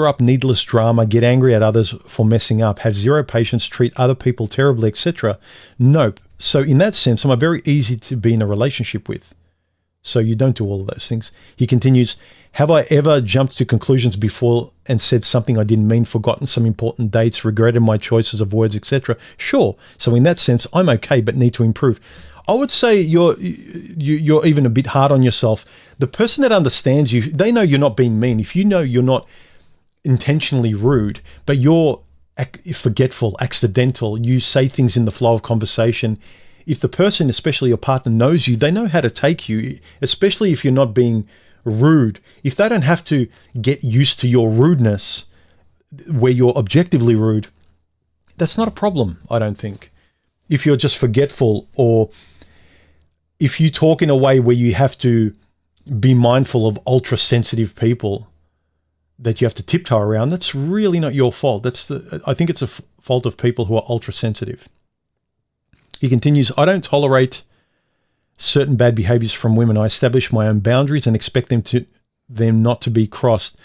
up needless drama, get angry at others for messing up, have zero patience, treat other people terribly, etc. Nope. So in that sense, I'm very easy to be in a relationship with. So you don't do all of those things. He continues, have I ever jumped to conclusions before and said something I didn't mean, forgotten some important dates, regretted my choices of words, etc.? Sure. So in that sense, I'm okay, but need to improve. I would say you're even a bit hard on yourself. The person that understands you, they know you're not being mean. If you know you're not intentionally rude, but you're forgetful, accidental, you say things in the flow of conversation. If the person, especially your partner, knows you, they know how to take you, especially if you're not being rude. If they don't have to get used to your rudeness, where you're objectively rude, that's not a problem, I don't think. If you're just forgetful, or if you talk in a way where you have to be mindful of ultra-sensitive people that you have to tiptoe around, that's really not your fault. I think it's a fault of people who are ultra-sensitive. He continues, I don't tolerate certain bad behaviors from women. I establish my own boundaries and expect them not to be crossed.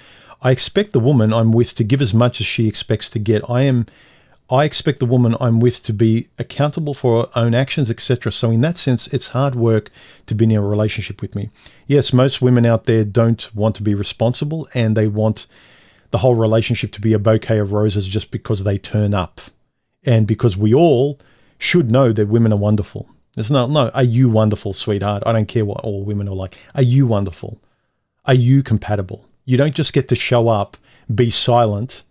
I expect the woman I'm with to give as much as she expects to get. I expect the woman I'm with to be accountable for her own actions, etc. So in that sense, it's hard work to be in a relationship with me. Yes, most women out there don't want to be responsible, and they want the whole relationship to be a bouquet of roses just because they turn up. And because we all should know that women are wonderful. There's no, are you wonderful, sweetheart? I don't care what all women are like. Are you wonderful? Are you compatible? You don't just get to show up, be silent.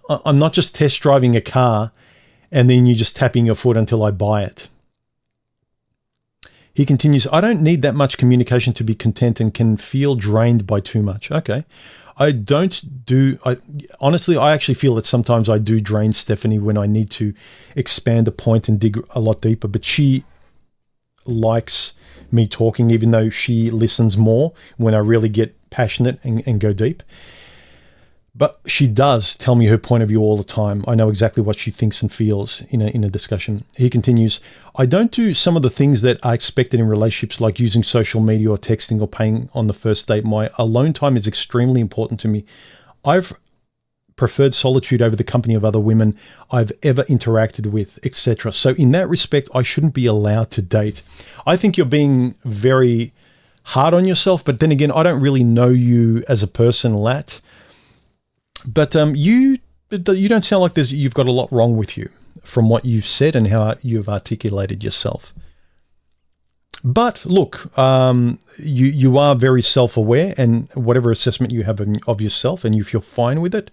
I'm not just test driving a car and then you're just tapping your foot until I buy it. He continues, I don't need that much communication to be content and can feel drained by too much. Okay. Honestly, I actually feel that sometimes I do drain Stephanie when I need to expand a point and dig a lot deeper, but she likes me talking, even though she listens more when I really get passionate and go deep. But she does tell me her point of view all the time. I know exactly what she thinks and feels in a discussion. He continues, I don't do some of the things that are expected in relationships, like using social media or texting or paying on the first date. My alone time is extremely important to me. I've preferred solitude over the company of other women I've ever interacted with, etc. So in that respect, I shouldn't be allowed to date. I think you're being very hard on yourself, but then again, I don't really know you as a person, Lat. But you don't sound like you've got a lot wrong with you from what you've said and how you've articulated yourself. But look, you are very self-aware, and whatever assessment you have of yourself, and if you're fine with it,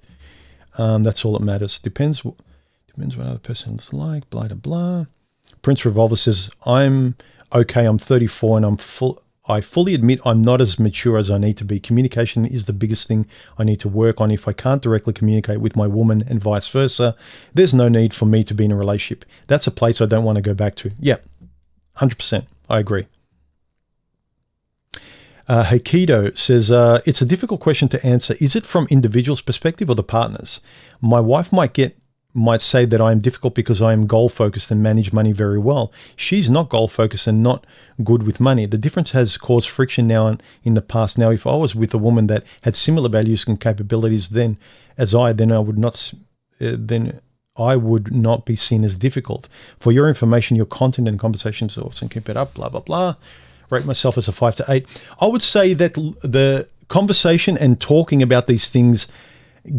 that's all that matters. Depends what other person is like, blah, blah, blah. Prince Revolver says, I'm okay, I'm 34 and I fully admit I'm not as mature as I need to be. Communication is the biggest thing I need to work on. If I can't directly communicate with my woman and vice versa, there's no need for me to be in a relationship. That's a place I don't want to go back to. Yeah, 100%. I agree. Heikido says, it's a difficult question to answer. Is it from individual's perspective or the partner's? My wife might say that I am difficult because I am goal-focused and manage money very well. She's not goal-focused and not good with money. The difference has caused friction now and in the past. Now, if I was with a woman that had similar values and capabilities then I would not be seen as difficult. For your information, your content and conversation source and keep it up, blah, blah, blah. Rate myself as a 5 to 8. I would say that the conversation and talking about these things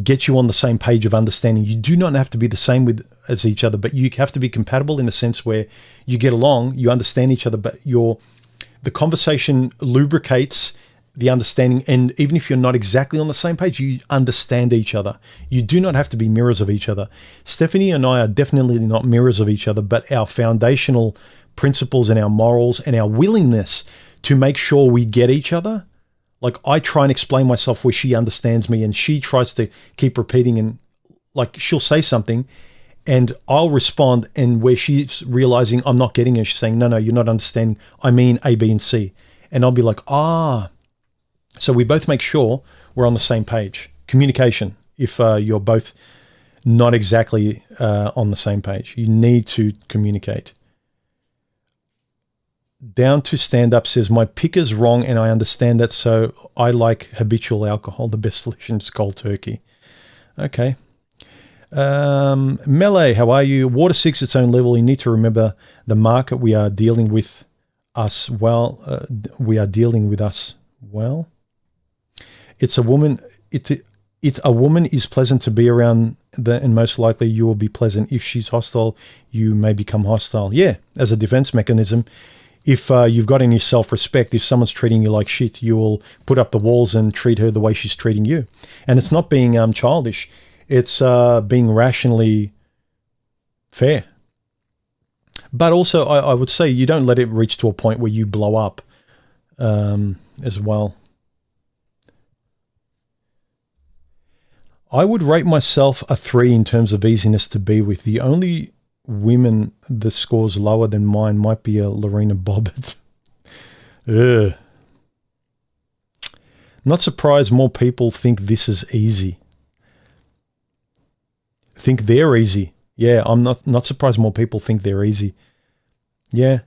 get you on the same page of understanding. You do not have to be the same as each other, but you have to be compatible in the sense where you get along, you understand each other, but the conversation lubricates the understanding. And even if you're not exactly on the same page, you understand each other. You do not have to be mirrors of each other. Stephanie and I are definitely not mirrors of each other, but our foundational principles and our morals and our willingness to make sure we get each other. Like, I try and explain myself where she understands me, and she tries to keep repeating, and like she'll say something and I'll respond, and where she's realizing I'm not getting her, she's saying, no, you're not understanding. I mean A, B, and C. And I'll be like, so we both make sure we're on the same page. Communication. If you're both not exactly on the same page, you need to communicate. Down to Stand Up says, my pick is wrong and I understand that, so I like habitual alcohol. The best solution is cold turkey. Okay. Melee, how are you? Water seeks its own level. You need to remember the market we are dealing with us well. It's a woman. It's a woman is pleasant to be around, and most likely you will be pleasant. If she's hostile, you may become hostile. Yeah, as a defense mechanism. If you've got any self-respect, if someone's treating you like shit, you will put up the walls and treat her the way she's treating you. And it's not being childish. It's being rationally fair. But also, I would say you don't let it reach to a point where you blow up as well. I would rate myself a 3 in terms of easiness to be with. The only women the scores lower than mine might be a Lorena Bobbitt. Ugh. Not surprised more people think this is easy. Think they're easy. Yeah, I'm not surprised more people think they're easy. Yeah.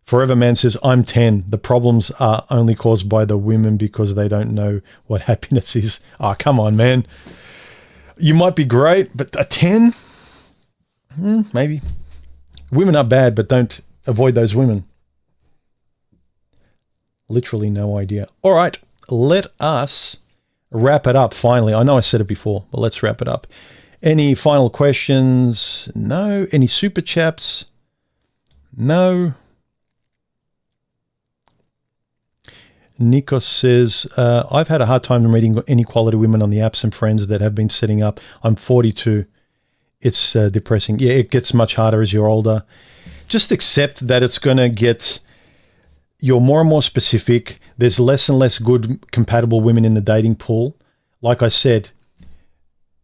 Forever Man says, I'm 10. The problems are only caused by the women because they don't know what happiness is. Oh, come on, man. You might be great, but a 10? Maybe. Women are bad, but don't avoid those women. Literally no idea. All right, let us wrap it up finally. I know I said it before, but let's wrap it up. Any final questions? No. Any super chats? No. Nikos says, I've had a hard time meeting any quality women on the apps and friends that have been setting up. I'm 42. It's depressing. Yeah, it gets much harder as you're older. Just accept that it's going to get, you're more and more specific. There's less and less good compatible women in the dating pool. Like I said,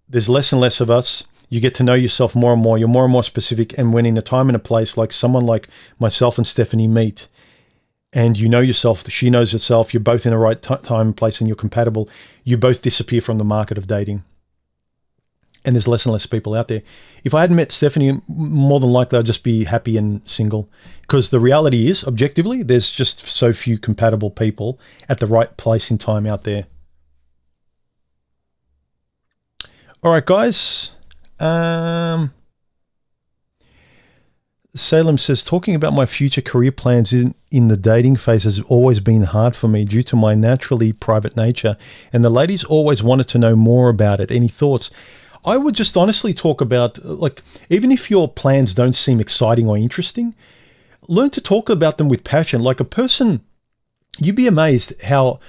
there's less and less of us. You get to know yourself more and more. You're more and more specific. And when in a time and a place like someone like myself and Stephanie meet, and you know yourself, she knows herself, you're both in the right time and place and you're compatible, you both disappear from the market of dating. And there's less and less people out there. If I hadn't met Stephanie, more than likely I'd just be happy and single. Because the reality is, objectively, there's just so few compatible people at the right place in time out there. All right, guys. Salem says, talking about my future career plans in the dating phase has always been hard for me due to my naturally private nature. And the ladies always wanted to know more about it. Any thoughts? I would just honestly talk about, like, even if your plans don't seem exciting or interesting, learn to talk about them with passion. Like a person, you'd be amazed how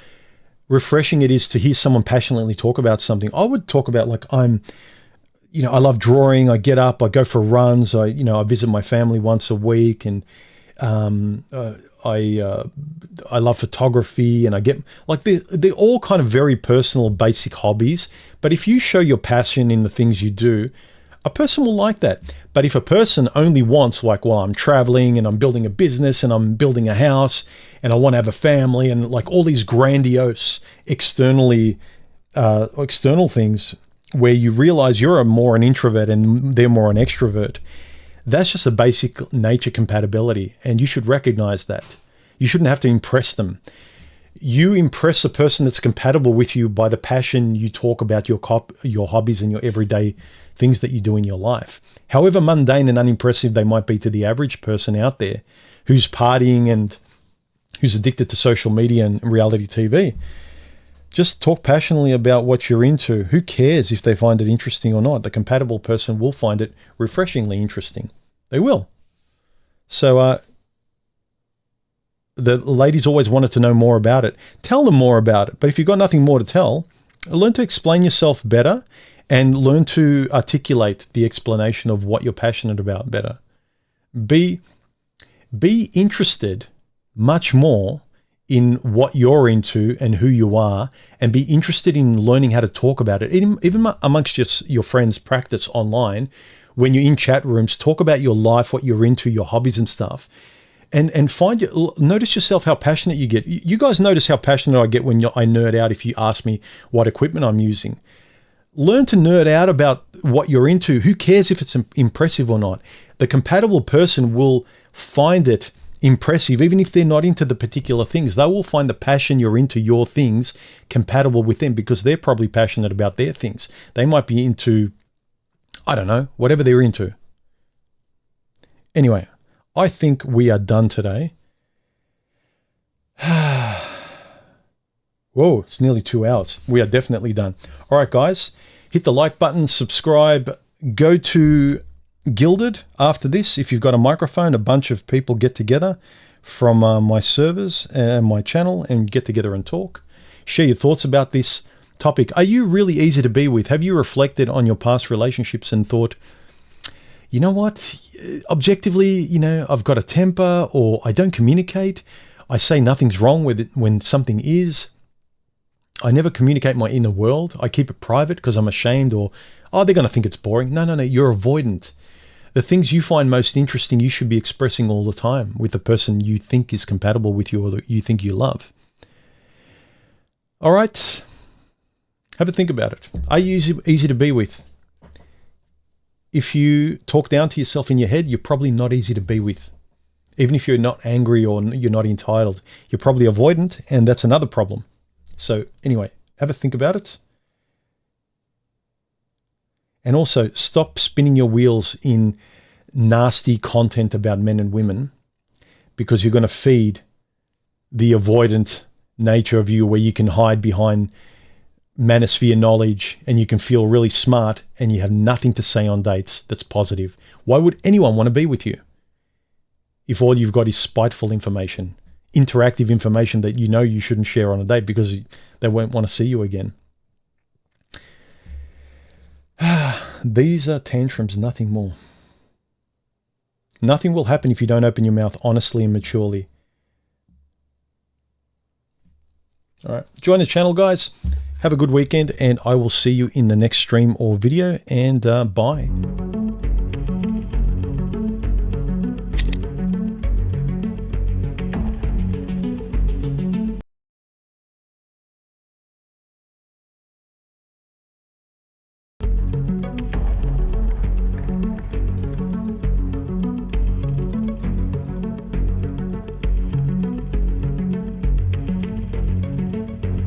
refreshing it is to hear someone passionately talk about something. I would talk about, like, I love drawing. I get up, I go for runs. I visit my family once a week, and I love photography, and I get, like, they're all kind of very personal, basic hobbies. But if you show your passion in the things you do, a person will like that. But if a person only wants, like, well, I'm traveling and I'm building a business and I'm building a house and I want to have a family and, like, all these grandiose external things where you realize you're more an introvert and they're more an extrovert, that's just a basic nature compatibility, and you should recognize that. You shouldn't have to impress them. You impress a person that's compatible with you by the passion you talk about your hobbies and your everyday things that you do in your life. However mundane and unimpressive they might be to the average person out there who's partying and who's addicted to social media and reality TV, just talk passionately about what you're into. Who cares if they find it interesting or not? The compatible person will find it refreshingly interesting. They will. So the ladies always wanted to know more about it. Tell them more about it. But if you've got nothing more to tell, learn to explain yourself better and learn to articulate the explanation of what you're passionate about better. Be interested much more in what you're into and who you are, and be interested in learning how to talk about it. Even amongst your friends, practice online. When you're in chat rooms, talk about your life, what you're into, your hobbies and stuff. And notice yourself how passionate you get. You guys notice how passionate I get when I nerd out if you ask me what equipment I'm using. Learn to nerd out about what you're into. Who cares if it's impressive or not? The compatible person will find it impressive, even if they're not into the particular things. They will find the passion you're into, your things, compatible with them, because they're probably passionate about their things. They might be into, I don't know, whatever they're into. Anyway, I think we are done today. Whoa, it's nearly 2 hours. We are definitely done. All right, guys, hit the like button, subscribe, go to Gilded after this. If you've got a microphone, a bunch of people get together from my servers and my channel and get together and talk. Share your thoughts about this topic. Are you really easy to be with? Have you reflected on your past relationships and thought, you know what, objectively, I've got a temper, or I don't communicate. I say nothing's wrong with it when something is. I never communicate my inner world. I keep it private because I'm ashamed, or, they're going to think it's boring. No, you're avoidant. The things you find most interesting, you should be expressing all the time with the person you think is compatible with you or that you think you love. All right. Have a think about it. Are you easy to be with? If you talk down to yourself in your head, you're probably not easy to be with. Even if you're not angry or you're not entitled, you're probably avoidant, and that's another problem. So anyway, have a think about it. And also, stop spinning your wheels in nasty content about men and women, because you're going to feed the avoidant nature of you, where you can hide behind manosphere knowledge and you can feel really smart and you have nothing to say on dates that's positive. Why would anyone want to be with you if all you've got is spiteful information, interactive information that you shouldn't share on a date because they won't want to see you again? These are tantrums, nothing more. Nothing will happen if you don't open your mouth honestly and maturely. All right, join the channel, guys. Have a good weekend, and I will see you in the next stream or video, and bye.